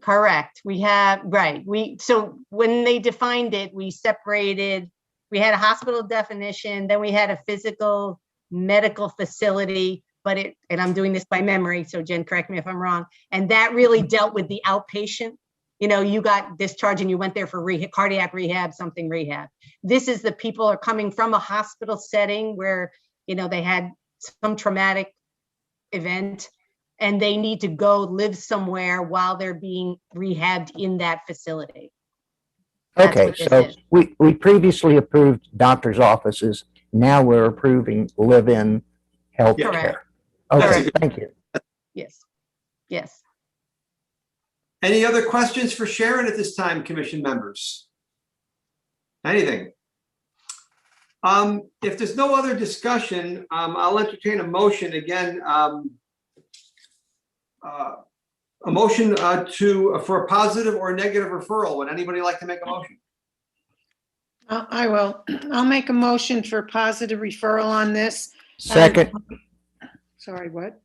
B: Correct. We have, right. So when they defined it, we separated, we had a hospital definition, then we had a physical medical facility, and I'm doing this by memory, so Jen, correct me if I'm wrong. And that really dealt with the outpatient. You got discharged and you went there for cardiac rehab, something rehab. This is the people are coming from a hospital setting where, they had some traumatic event and they need to go live somewhere while they're being rehabbed in that facility. That's
D: Okay,
B: what this
D: so
B: is.
D: we previously approved doctor's offices. Now we're approving live-in health
B: Correct.
D: care. Okay,
B: Correct.
D: thank you.
B: Yes. Yes.
C: Any other questions for Sharon at this time, commission members? Anything? If there's no other discussion, I'll entertain a motion again. A motion for a positive or negative referral. Would anybody like to make a motion?
I: I will. I'll make a motion for positive referral on this.
D: Second,
I: Sorry, what?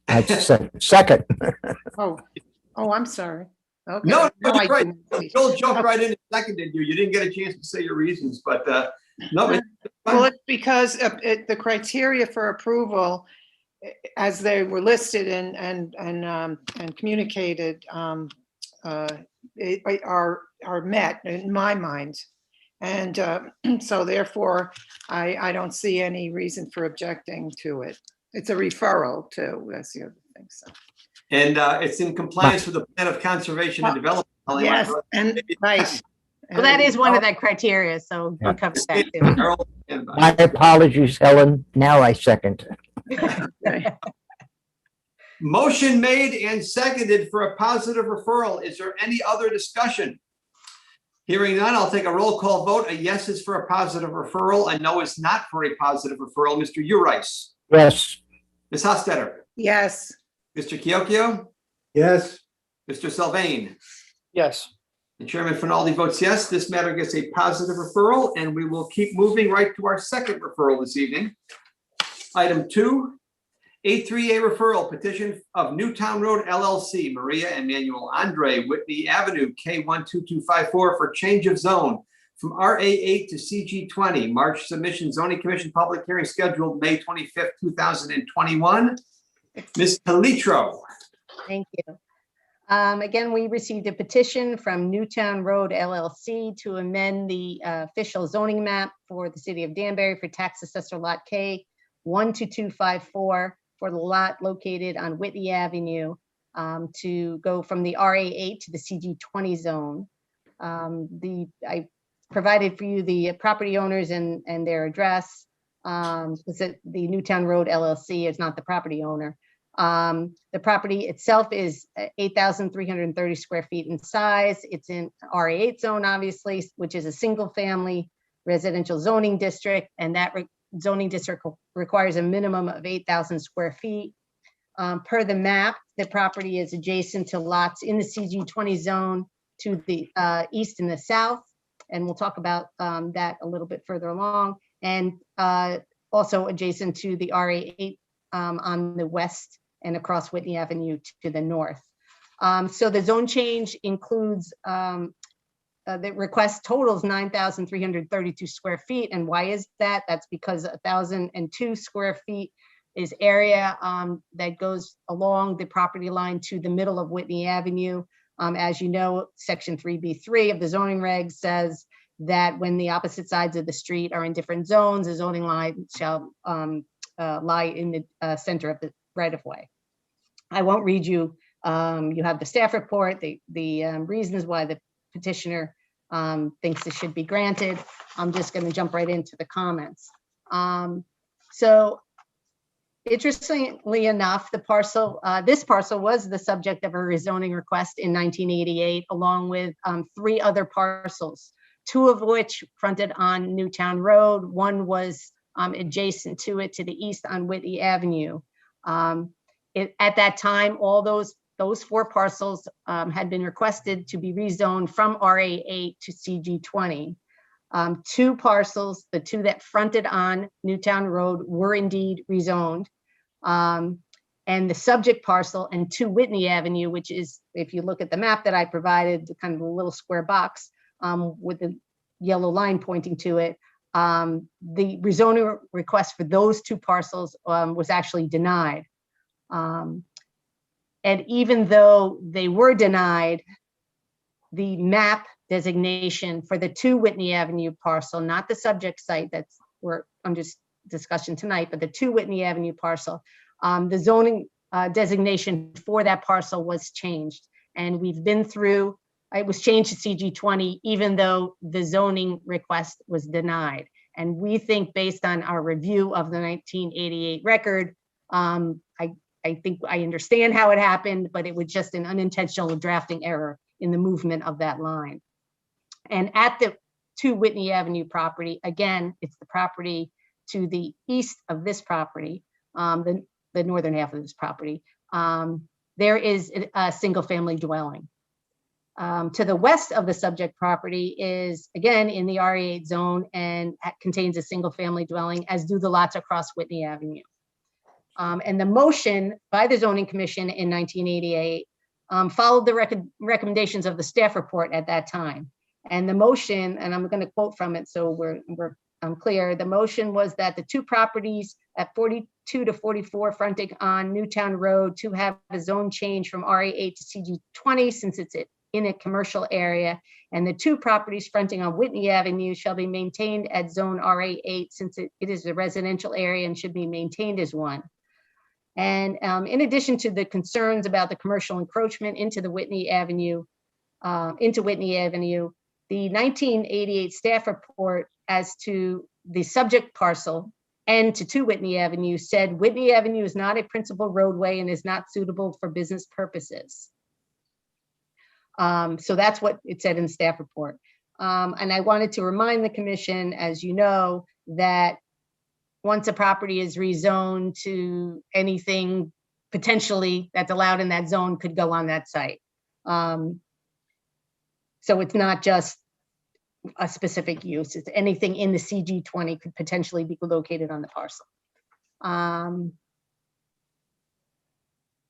D: I said second.
I: Oh, I'm sorry. Okay.
C: No,
I: No, I
C: you're right.
I: didn't.
C: Joel jumped right in and seconded you. You didn't get a chance to say your reasons, but no.
I: Well, it's because the criteria for approval, as they were listed and communicated, are met in my mind. And so therefore, I don't see any reason for objecting to it. It's a referral too, that's the other thing, so.
C: And it's in compliance with the plan of conservation and development.
I: Yes, and, right.
B: Well, that is one of the criteria, so we covered that too.
C: Harold, and,
D: My apologies, Helen. Now I second.
C: Motion made and seconded for a positive referral. Is there any other discussion? Hearing none, I'll take a roll call vote. A yes is for a positive referral. A no is not for a positive referral. Mr. Urice,
D: Yes,
C: Ms. Hostetter,
I: Yes,
C: Mr. Chiocchio,
E: Yes,
C: Mr. Sylvain,
F: Yes.
C: and Chairman Finaldi votes yes. This matter gets a positive referral, and we will keep moving right to our second referral this evening. Item 2, A3A referral petition of Newtown Road LLC, Maria and Manuel Andre, Whitney Avenue, K12254 for change of zone from RA8 to CG20, March submission, zoning commission public hearing scheduled May 25th, 2021. Ms. Pelitro.
B: Thank you. Again, we received a petition from Newtown Road LLC to amend the official zoning map for the city of Danbury for tax assessor lot K 12254 for the lot located on Whitney Avenue to go from the RA8 to the CG20 zone. I provided for you the property owners and their address. The Newtown Road LLC is not the property owner. The property itself is 8,330 square feet in size. It's in RA8 zone, obviously, which is a single family residential zoning district. And that zoning district requires a minimum of 8,000 square feet. Per the map, the property is adjacent to lots in the CG20 zone to the east and the south. And we'll talk about that a little bit further along. And also adjacent to the RA8 on the west and across Whitney Avenue to the north. So the zone change includes, the request totals 9,332 square feet. And why is that? That's because 1,002 square feet is area that goes along the property line to the middle of Whitney Avenue. As you know, section 3B3 of the zoning regs says that when the opposite sides of the street are in different zones, the zoning line shall lie in the center of the right of way. I won't read you. You have the staff report, the reasons why the petitioner thinks this should be granted. I'm just going to jump right into the comments. So interestingly enough, this parcel was the subject of a rezoning request in 1988, along with 3 other parcels, 2 of which fronted on Newtown Road. One was adjacent to it to the east on Whitney Avenue. At that time, all those 4 parcels had been requested to be rezoned from RA8 to CG20. 2 parcels, the 2 that fronted on Newtown Road, were indeed rezoned. And the subject parcel and 2 Whitney Avenue, which is, if you look at the map that I provided, the kind of a little square box with the yellow line pointing to it, the rezoning request for those 2 parcels was actually denied. And even though they were denied, the map designation for the 2 Whitney Avenue parcel, not the subject site that's we're under discussion tonight, but the 2 Whitney Avenue parcel, the zoning designation for that parcel was changed. And we've been through, it was changed to CG20, even though the zoning request was denied. And we think, based on our review of the 1988 record, I think I understand how it happened, but it was just an unintentional drafting error in the movement of that line. And at the 2 Whitney Avenue property, again, it's the property to the east of this property, the northern half of this property, there is a single family dwelling. To the west of the subject property is, again, in the RA8 zone and contains a single family dwelling, as do the lots across Whitney Avenue. And the motion by the Zoning Commission in 1988 followed the recommendations of the staff report at that time. And the motion, and I'm going to quote from it so I'm clear, the motion was that the 2 properties at 42 to 44 fronting on Newtown Road to have a zone change from RA8 to CG20 since it's in a commercial area, and the 2 properties fronting on Whitney Avenue shall be maintained at zone RA8 since it is a residential area and should be maintained as one. And in addition to the concerns about the commercial encroachment into the Whitney Avenue, the 1988 staff report as to the subject parcel and to 2 Whitney Avenue said Whitney Avenue is not a principal roadway and is not suitable for business purposes. So that's what it said in the staff report. And I wanted to remind the commission, as you know, that once a property is rezoned to anything potentially that's allowed in that zone could go on that site. So it's not just a specific use, it's anything in the CG20 could potentially be located on the parcel.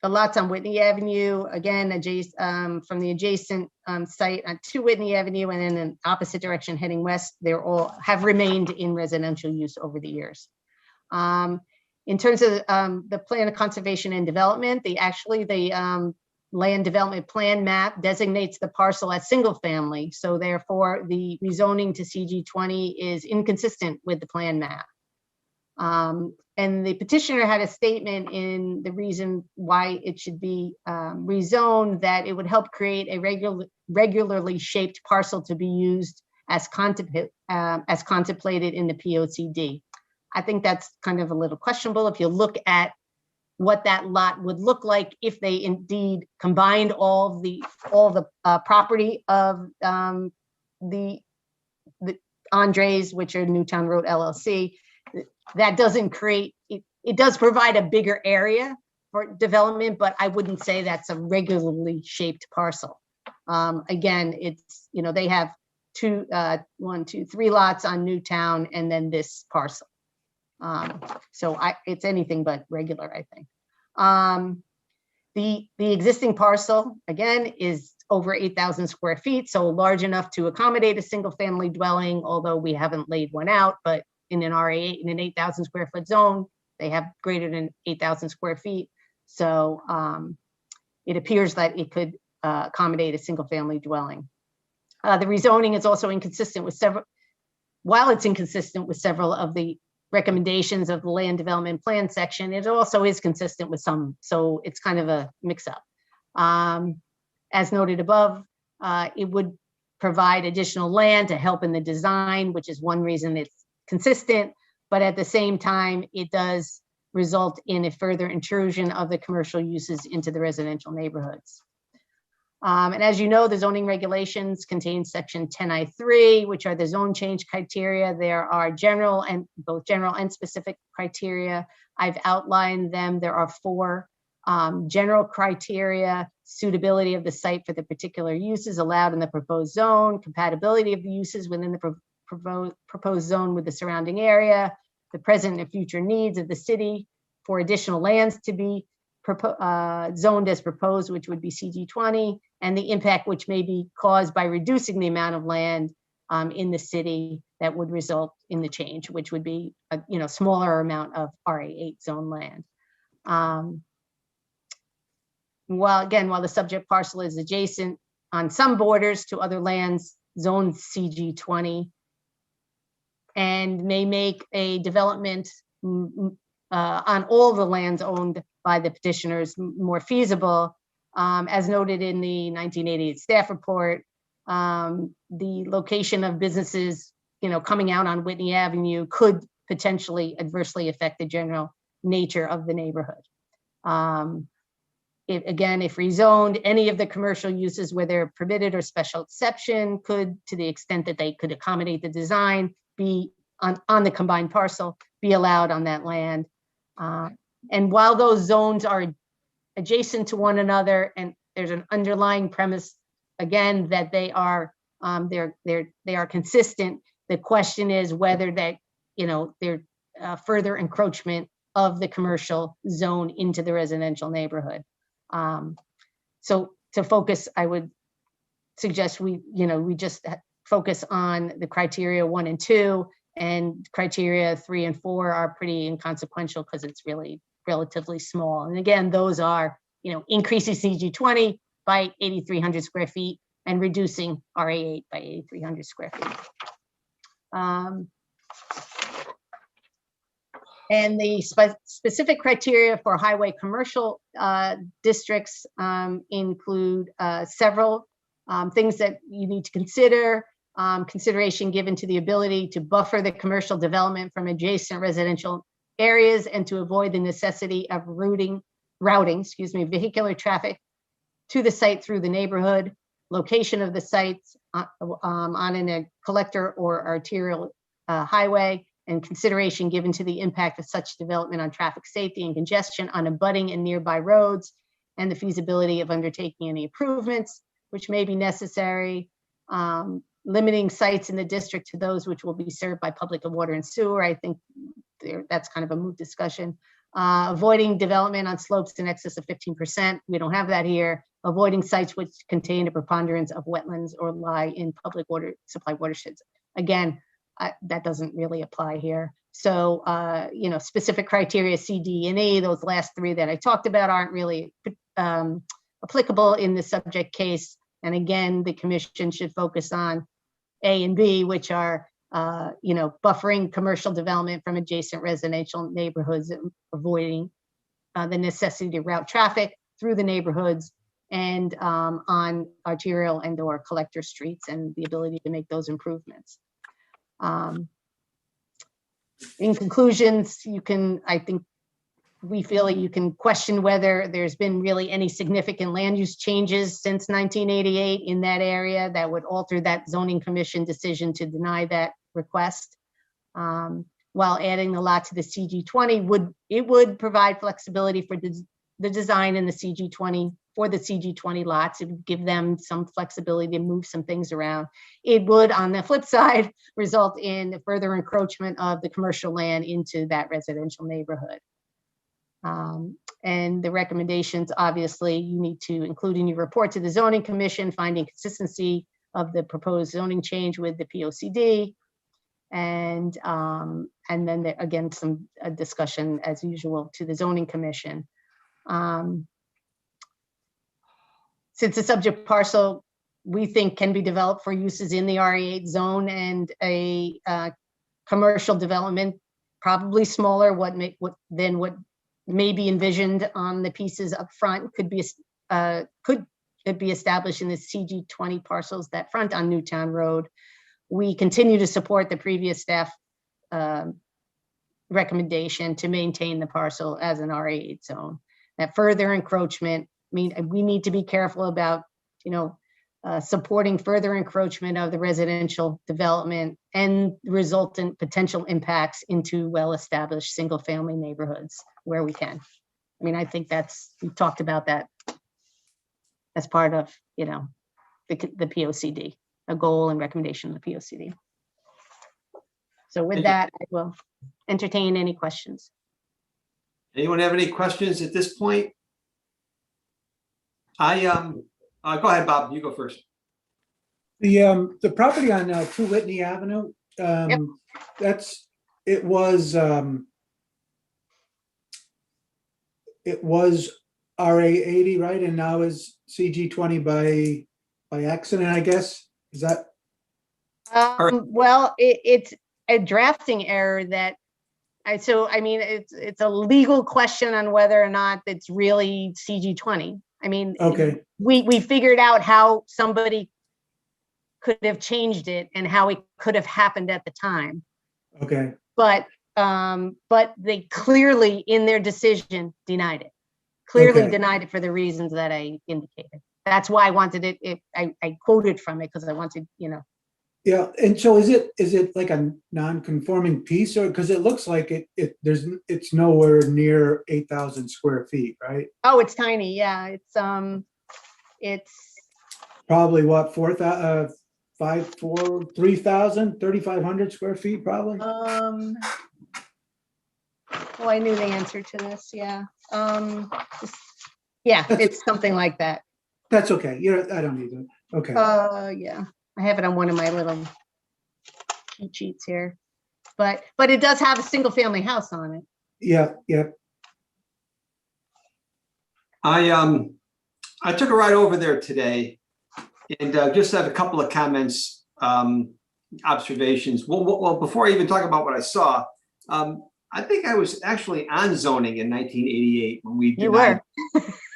B: the lots on Whitney Avenue, again, from the adjacent site to Whitney Avenue and in an opposite direction heading west, they're all have remained in residential use over the years. In terms of the plan of conservation and development, the land development plan map designates the parcel as single family. So therefore the rezoning to CG20 is inconsistent with the plan map. And the petitioner had a statement in the reason why it should be rezoned, that it would help create a regularly shaped parcel to be used as contemplated in the POCD. I think that's kind of a little questionable. If you look at what that lot would look like if they indeed combined all the property of the Andres, which are Newtown Road LLC, that doesn't create, it does provide a bigger area for development, but I wouldn't say that's a regularly shaped parcel. Again, it's, they have 3 lots on Newtown and then this parcel. So it's anything but regular, I think. The existing parcel, again, is over 8,000 square feet, so large enough to accommodate a single family dwelling, although we haven't laid one out, but in an RA8, in an 8,000 square foot zone, they have greater than 8,000 square feet. So it appears that it could accommodate a single family dwelling. The rezoning is also inconsistent with several of the recommendations of the land development plan section, it also is consistent with some, so it's kind of a mix-up. As noted above, it would provide additional land to help in the design, which is one reason it's consistent, but at the same time, it does result in a further intrusion of the commercial uses into the residential neighborhoods. And as you know, the zoning regulations contain section 10I3, which are the zone change criteria. There are both general and specific criteria. I've outlined them. There are 4 general criteria: suitability of the site for the particular uses allowed in the proposed zone, compatibility of the uses within the proposed zone with the surrounding area, the present and future needs of the city for additional lands to be zoned as proposed, which would be CG20, and the impact which may be caused by reducing the amount of land in the city that would result in the change, which would be a smaller amount of RA8 zone land. While the subject parcel is adjacent on some borders to other lands zoned CG20 and may make a development on all the lands owned by the petitioners more feasible, as noted in the 1988 staff report, the location of businesses, coming out on Whitney Avenue could potentially adversely affect the general nature of the neighborhood. If rezoned, any of the commercial uses, whether permitted or special exception, could, to the extent that they could accommodate the design, be on the combined parcel, be allowed on that land. And while those zones are adjacent to one another, and there's an underlying premise, again, that they are consistent, the question is whether that, they're further encroachment of the commercial zone into the residential neighborhood. So to focus, I would suggest we just focus on the criteria 1 and 2, and criteria 3 and 4 are pretty inconsequential because it's really relatively small. And again, those are, increasing CG20 by 8,300 square feet and reducing RA8 by 8,300 square feet. And the specific criteria for highway commercial districts include several things that you need to consider. Consideration given to the ability to buffer the commercial development from adjacent residential areas and to avoid the necessity of routing vehicular traffic to the site through the neighborhood, location of the sites on a collector or arterial highway, and consideration given to the impact of such development on traffic safety and congestion on abutting and nearby roads, and the feasibility of undertaking any improvements which may be necessary, limiting sites in the district to those which will be served by public water and sewer. I think that's kind of a moot discussion. Avoiding development on slopes in excess of 15%. We don't have that here. Avoiding sites which contain a preponderance of wetlands or lie in public water supply watersheds. Again, that doesn't really apply here. So, you know, specific criteria C, D, and E, those last three that I talked about aren't really applicable in the subject case. And again, the commission should focus on A and B, which are, you know, buffering commercial development from adjacent residential neighborhoods, avoiding the necessity to route traffic through the neighborhoods, and on arterial and or collector streets, and the ability to make those improvements. In conclusions, you can, I think, we feel you can question whether there's been really any significant land use changes since 1988 in that area that would alter that zoning commission decision to deny that request. While adding the lot to the CG20 would provide flexibility for the design in the CG20 for the CG20 lots. It would give them some flexibility to move some things around. It would, on the flip side, result in further encroachment of the commercial land into that residential neighborhood. And the recommendations, obviously, you need to include in your report to the zoning commission, finding consistency of the proposed zoning change with the POCD. And then again, some discussion as usual to the zoning commission. Since the subject parcel, we think, can be developed for uses in the RE8 zone, and a commercial development, probably smaller than what may be envisioned on the pieces up front, could be established in the CG20 parcels that front on Newtown Road. We continue to support the previous staff recommendation to maintain the parcel as an RE8 zone. That further encroachment, we need to be careful about, you know, supporting further encroachment of the residential development and resultant potential impacts into well-established single-family neighborhoods where we can. I mean, I think we've talked about that as part of, you know, the POCD, a goal and recommendation of the POCD. So with that, I will entertain any questions.
C: Anyone have any questions at this point? Go ahead, Bob, you go first.
E: The property on 2 Whitney Avenue,
B: Yep.
E: It was RA80, right? And now is CG20 by accident, I guess? Is that?
B: Well, it's a drafting error that I mean, it's a legal question on whether or not it's really CG20. I mean,
E: Okay.
B: We figured out how somebody could have changed it and how it could have happened at the time.
E: Okay.
B: But they clearly, in their decision, denied it. Clearly
E: Okay.
B: denied it for the reasons that I indicated. That's why I wanted it. I quoted from it because I wanted, you know.
E: Yeah, and so is it like a non-conforming piece, or because it looks like it's nowhere near 8,000 square feet, right?
B: Oh, it's tiny. Yeah, it's
E: Probably what, 3,500 square feet, probably?
B: well, I knew the answer to this. Yeah. Yeah, it's something like that.
E: That's okay. I don't need it. Okay.
B: Yeah, I have it on one of my little cheat sheets here, but it does have a single family house on it.
E: Yeah.
C: I took a ride over there today and just had a couple of comments, observations. Well, before I even talk about what I saw, I think I was actually on zoning in 1988 when we
B: You were.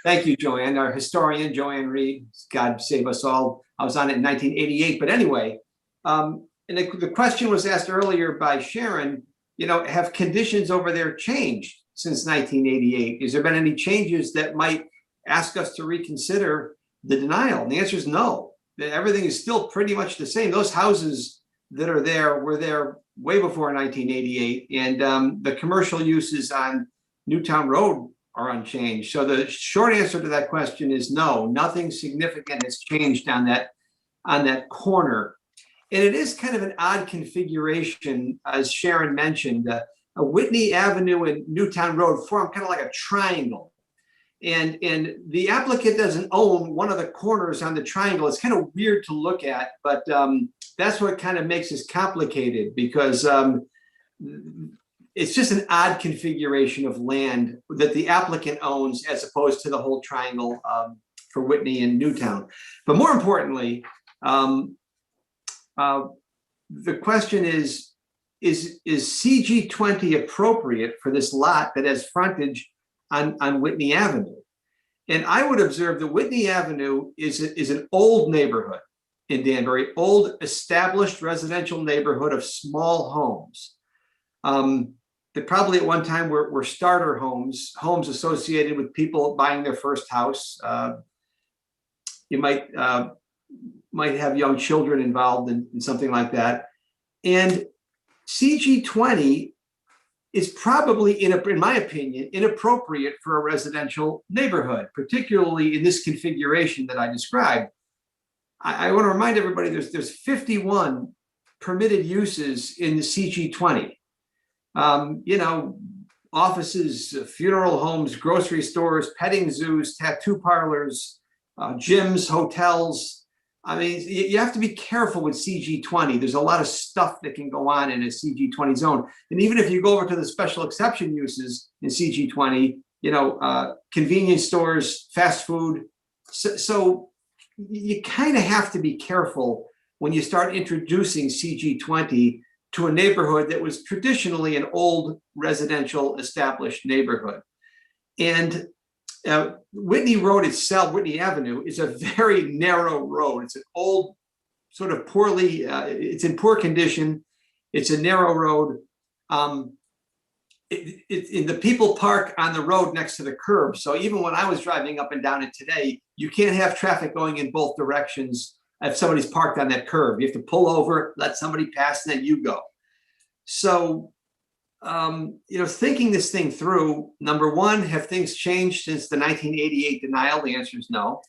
C: Thank you, Joanne, our historian, Joanne Reed. God save us all. I was on it in 1988. But anyway, and the question was asked earlier by Sharon, you know, have conditions over there changed since 1988? Has there been any changes that might ask us to reconsider the denial? And the answer is no. Everything is still pretty much the same. Those houses that are there were there way before 1988. And the commercial uses on Newtown Road are unchanged. So the short answer to that question is no, nothing significant has changed on that corner. And it is kind of an odd configuration, as Sharon mentioned. Whitney Avenue and Newtown Road form kind of like a triangle. And the applicant doesn't own one of the corners on the triangle. It's kind of weird to look at, but that's what kind of makes this complicated, because it's just an odd configuration of land that the applicant owns as opposed to the whole triangle for Whitney and Newtown. But more importantly, the question is CG 20 appropriate for this lot that has frontage on Whitney Avenue? And I would observe that Whitney Avenue is an old neighborhood in Danbury, old established residential neighborhood of small homes. That probably at one time were starter homes associated with people buying their first house. You might have young children involved in something like that. And CG 20 is probably, in my opinion, inappropriate for a residential neighborhood, particularly in this configuration that I described. I want to remind everybody there's 51 permitted uses in the CG 20. Offices, funeral homes, grocery stores, petting zoos, tattoo parlors, gyms, hotels. I mean, you have to be careful with CG 20. There's a lot of stuff that can go on in a CG 20 zone. And even if you go over to the special exception uses in CG 20, convenience stores, fast food. So you kind of have to be careful when you start introducing CG 20 to a neighborhood that was traditionally an old residential established neighborhood. And Whitney Road itself, Whitney Avenue, is a very narrow road. It's an old, sort of poorly, it's in poor condition. It's a narrow road. The people park on the road next to the curb. So even when I was driving up and down it today, you can't have traffic going in both directions if somebody's parked on that curb. You have to pull over, let somebody pass, and then you go. So thinking this thing through, number one, have things changed since the 1988 denial? The answer is no.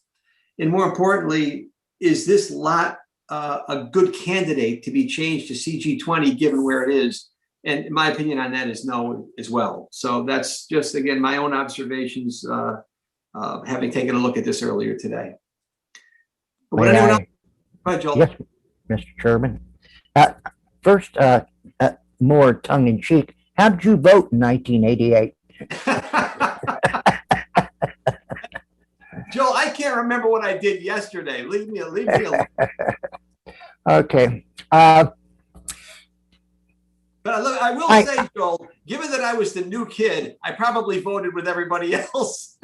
C: And more importantly, is this lot a good candidate to be changed to CG 20 given where it is? And my opinion on that is no as well. So that's just, again, my own observations, having taken a look at this earlier today. But anyone else? Go ahead, Joel.
D: Yes, Mr. Chairman. First, more tongue in cheek. How did you vote in 1988?
C: Joe, I can't remember what I did yesterday. Leave me alone.
D: Okay.
C: But I will say, Joel, given that I was the new kid, I probably voted with everybody else.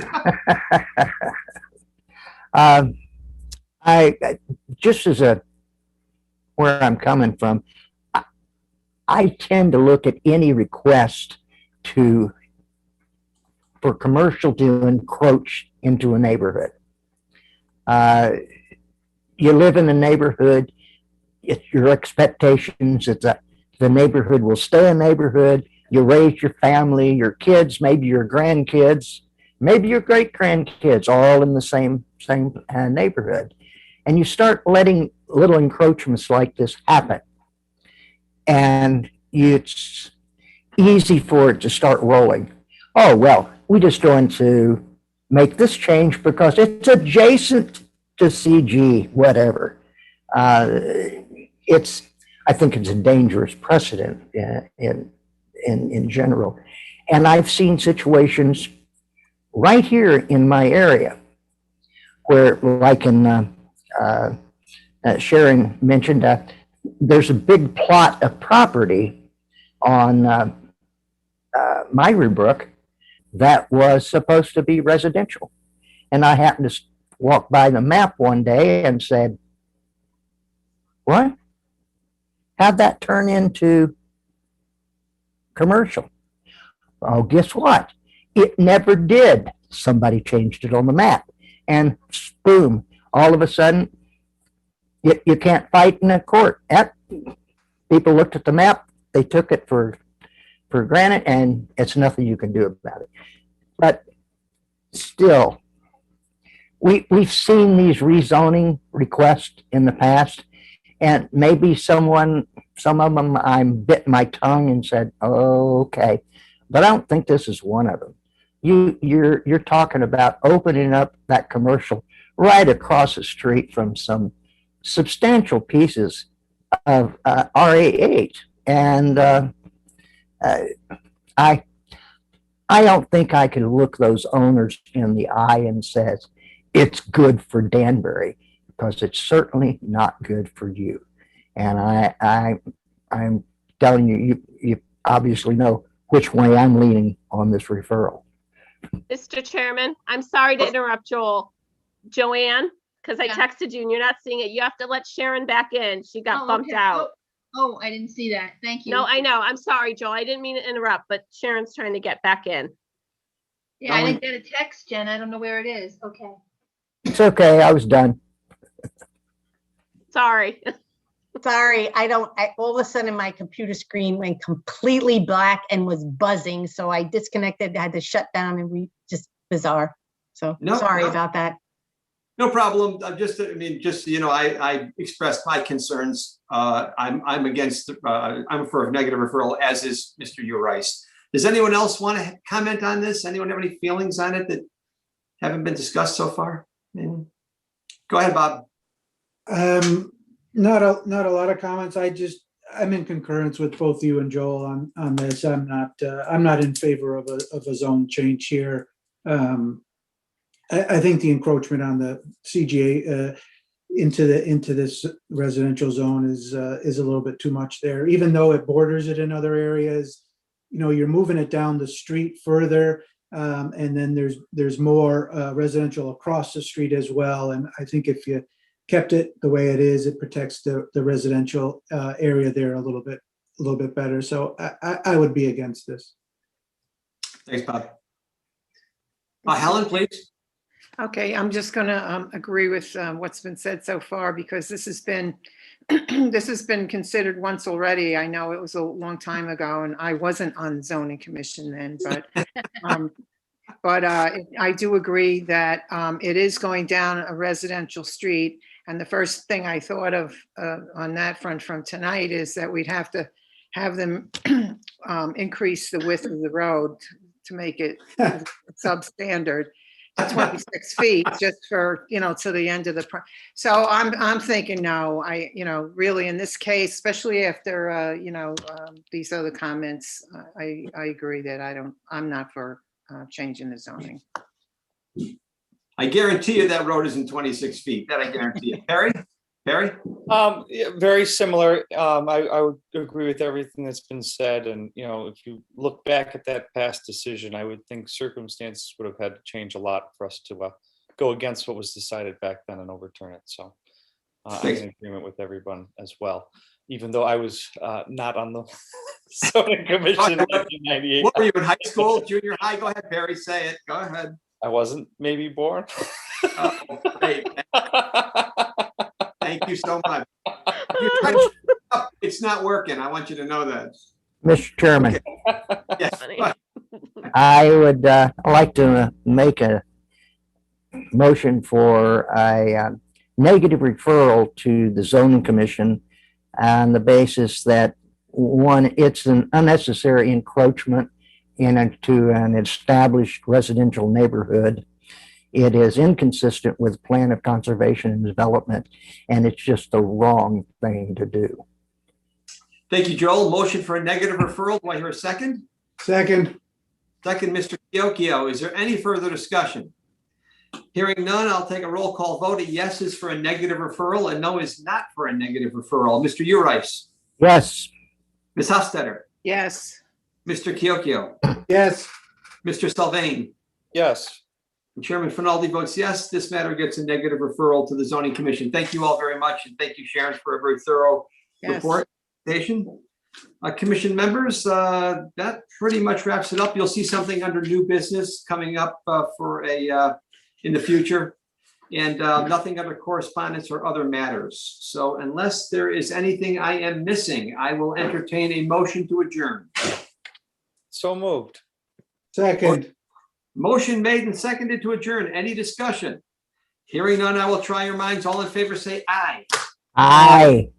D: I just as where I'm coming from, I tend to look at any request for commercial to encroach into a neighborhood. You live in a neighborhood, it's your expectations that the neighborhood will stay a neighborhood. You raise your family, your kids, maybe your grandkids, maybe your great grandkids, all in the same neighborhood. And you start letting little encroachments like this happen. And it's easy for it to start rolling. Oh, well, we're just going to make this change because it's adjacent to CG, whatever. I think it's a dangerous precedent in general. And I've seen situations right here in my area where, like in Sharon mentioned, there's a big plot of property on Myrie Brook that was supposed to be residential. And I happened to walk by the map one day and said, what? How'd that turn into commercial? Oh, guess what? It never did. Somebody changed it on the map. And boom, all of a sudden, you can't fight in a court. People looked at the map, they took it for granted, and it's nothing you can do about it. But still, we've seen these rezoning requests in the past, And maybe some of them, I bit my tongue and said, oh, okay. But I don't think this is one of them. You're talking about opening up that commercial right across the street from some substantial pieces of RA8. And I don't think I can look those owners in the eye and says, it's good for Danbury, because it's certainly not good for you. And I'm telling you, you obviously know which way I'm leaning on this referral.
H: Mr. Chairman, I'm sorry to interrupt Joel. Joanne, because I
A: Yeah.
H: texted you and you're not seeing it. You have to let Sharon back in. She got
A: Oh,
H: bumped
A: okay.
H: out.
A: Oh, I didn't see that. Thank you.
H: No, I know. I'm sorry, Joel. I didn't mean to interrupt, but Sharon's trying to get back in.
A: Yeah, I didn't get a text, Jen. I don't know where it is. Okay.
D: It's okay. I was done.
H: Sorry.
B: Sorry, all of a sudden my computer screen went completely black and was buzzing. So I disconnected, had to shut down and just bizarre. So
C: No,
B: sorry
C: no.
B: about that.
C: No problem. I expressed my concerns. I'm for a negative referral, as is Mr. Urice. Does anyone else want to comment on this? Anyone have any feelings on it that haven't been discussed so far? Go ahead, Bob.
E: Not a lot of comments. I'm in concurrence with both you and Joel on this. I'm not in favor of a zone change here. I think the encroachment on the CGA into this residential zone is a little bit too much there, even though it borders it in other areas. You know, you're moving it down the street further, and then there's more residential across the street as well. And I think if you kept it the way it is, it protects the residential area there a little bit better. So I would be against this.
C: Thanks, Bob. Helen, please.
I: Okay, I'm just going to agree with what's been said so far, because this has been this has been considered once already. I know it was a long time ago, and I wasn't on zoning commission then, but I do agree that it is going down a residential street. And the first thing I thought of on that front from tonight is that we'd have to have them increase the width of the road to make it substandard. 26 feet just for, to the end of the, so I'm thinking, no, really in this case, especially after, these other comments, I agree that I'm not for changing the zoning.
C: I guarantee you that road isn't 26 feet. That I guarantee you. Perry?
J: Yeah, very similar. I would agree with everything that's been said. And, if you look back at that past decision, I would think circumstances would have had to change a lot for us to go against what was decided back then and overturn it. So I'm in agreement with everyone as well, even though I was not on the zoning commission in 1998.
C: What were you in high school, junior high? Go ahead, Perry, say it. Go ahead.
J: I wasn't maybe born.
C: Oh, great. Thank you so much. It's not working. I want you to know that.
D: Mr. Chairman,
C: Okay. Yes.
D: I would like to make a motion for a negative referral to the zoning commission on the basis that, one, it's an unnecessary encroachment into an established residential neighborhood. It is inconsistent with plan of conservation and development, and it's just the wrong thing to do.
C: Thank you, Joel. Motion for a negative referral. Do I hear a second?
E: Second.
C: Second, Mr. Kiokio. Is there any further discussion? Hearing none, I'll take a roll call vote. A yes is for a negative referral, and no is not for a negative referral. Mr. Urice.
D: Yes.
C: Ms. Hofstetter.
I: Yes.
C: Mr. Kiokio.
E: Yes.
C: Mr. Sylvain.
J: Yes.
C: And Chairman Finaldi votes yes. This matter gets a negative referral to the zoning commission. Thank you all very much, and thank you, Sharon, for a very thorough report. Commission members, that pretty much wraps it up. You'll see something under new business coming up in the future, and nothing under correspondence or other matters. So unless there is anything I am missing, I will entertain a motion to adjourn.
J: So moved.
E: Second.
C: Motion made and seconded to adjourn. Any discussion? Hearing none, I will try your minds. All in favor, say aye.
D: Aye.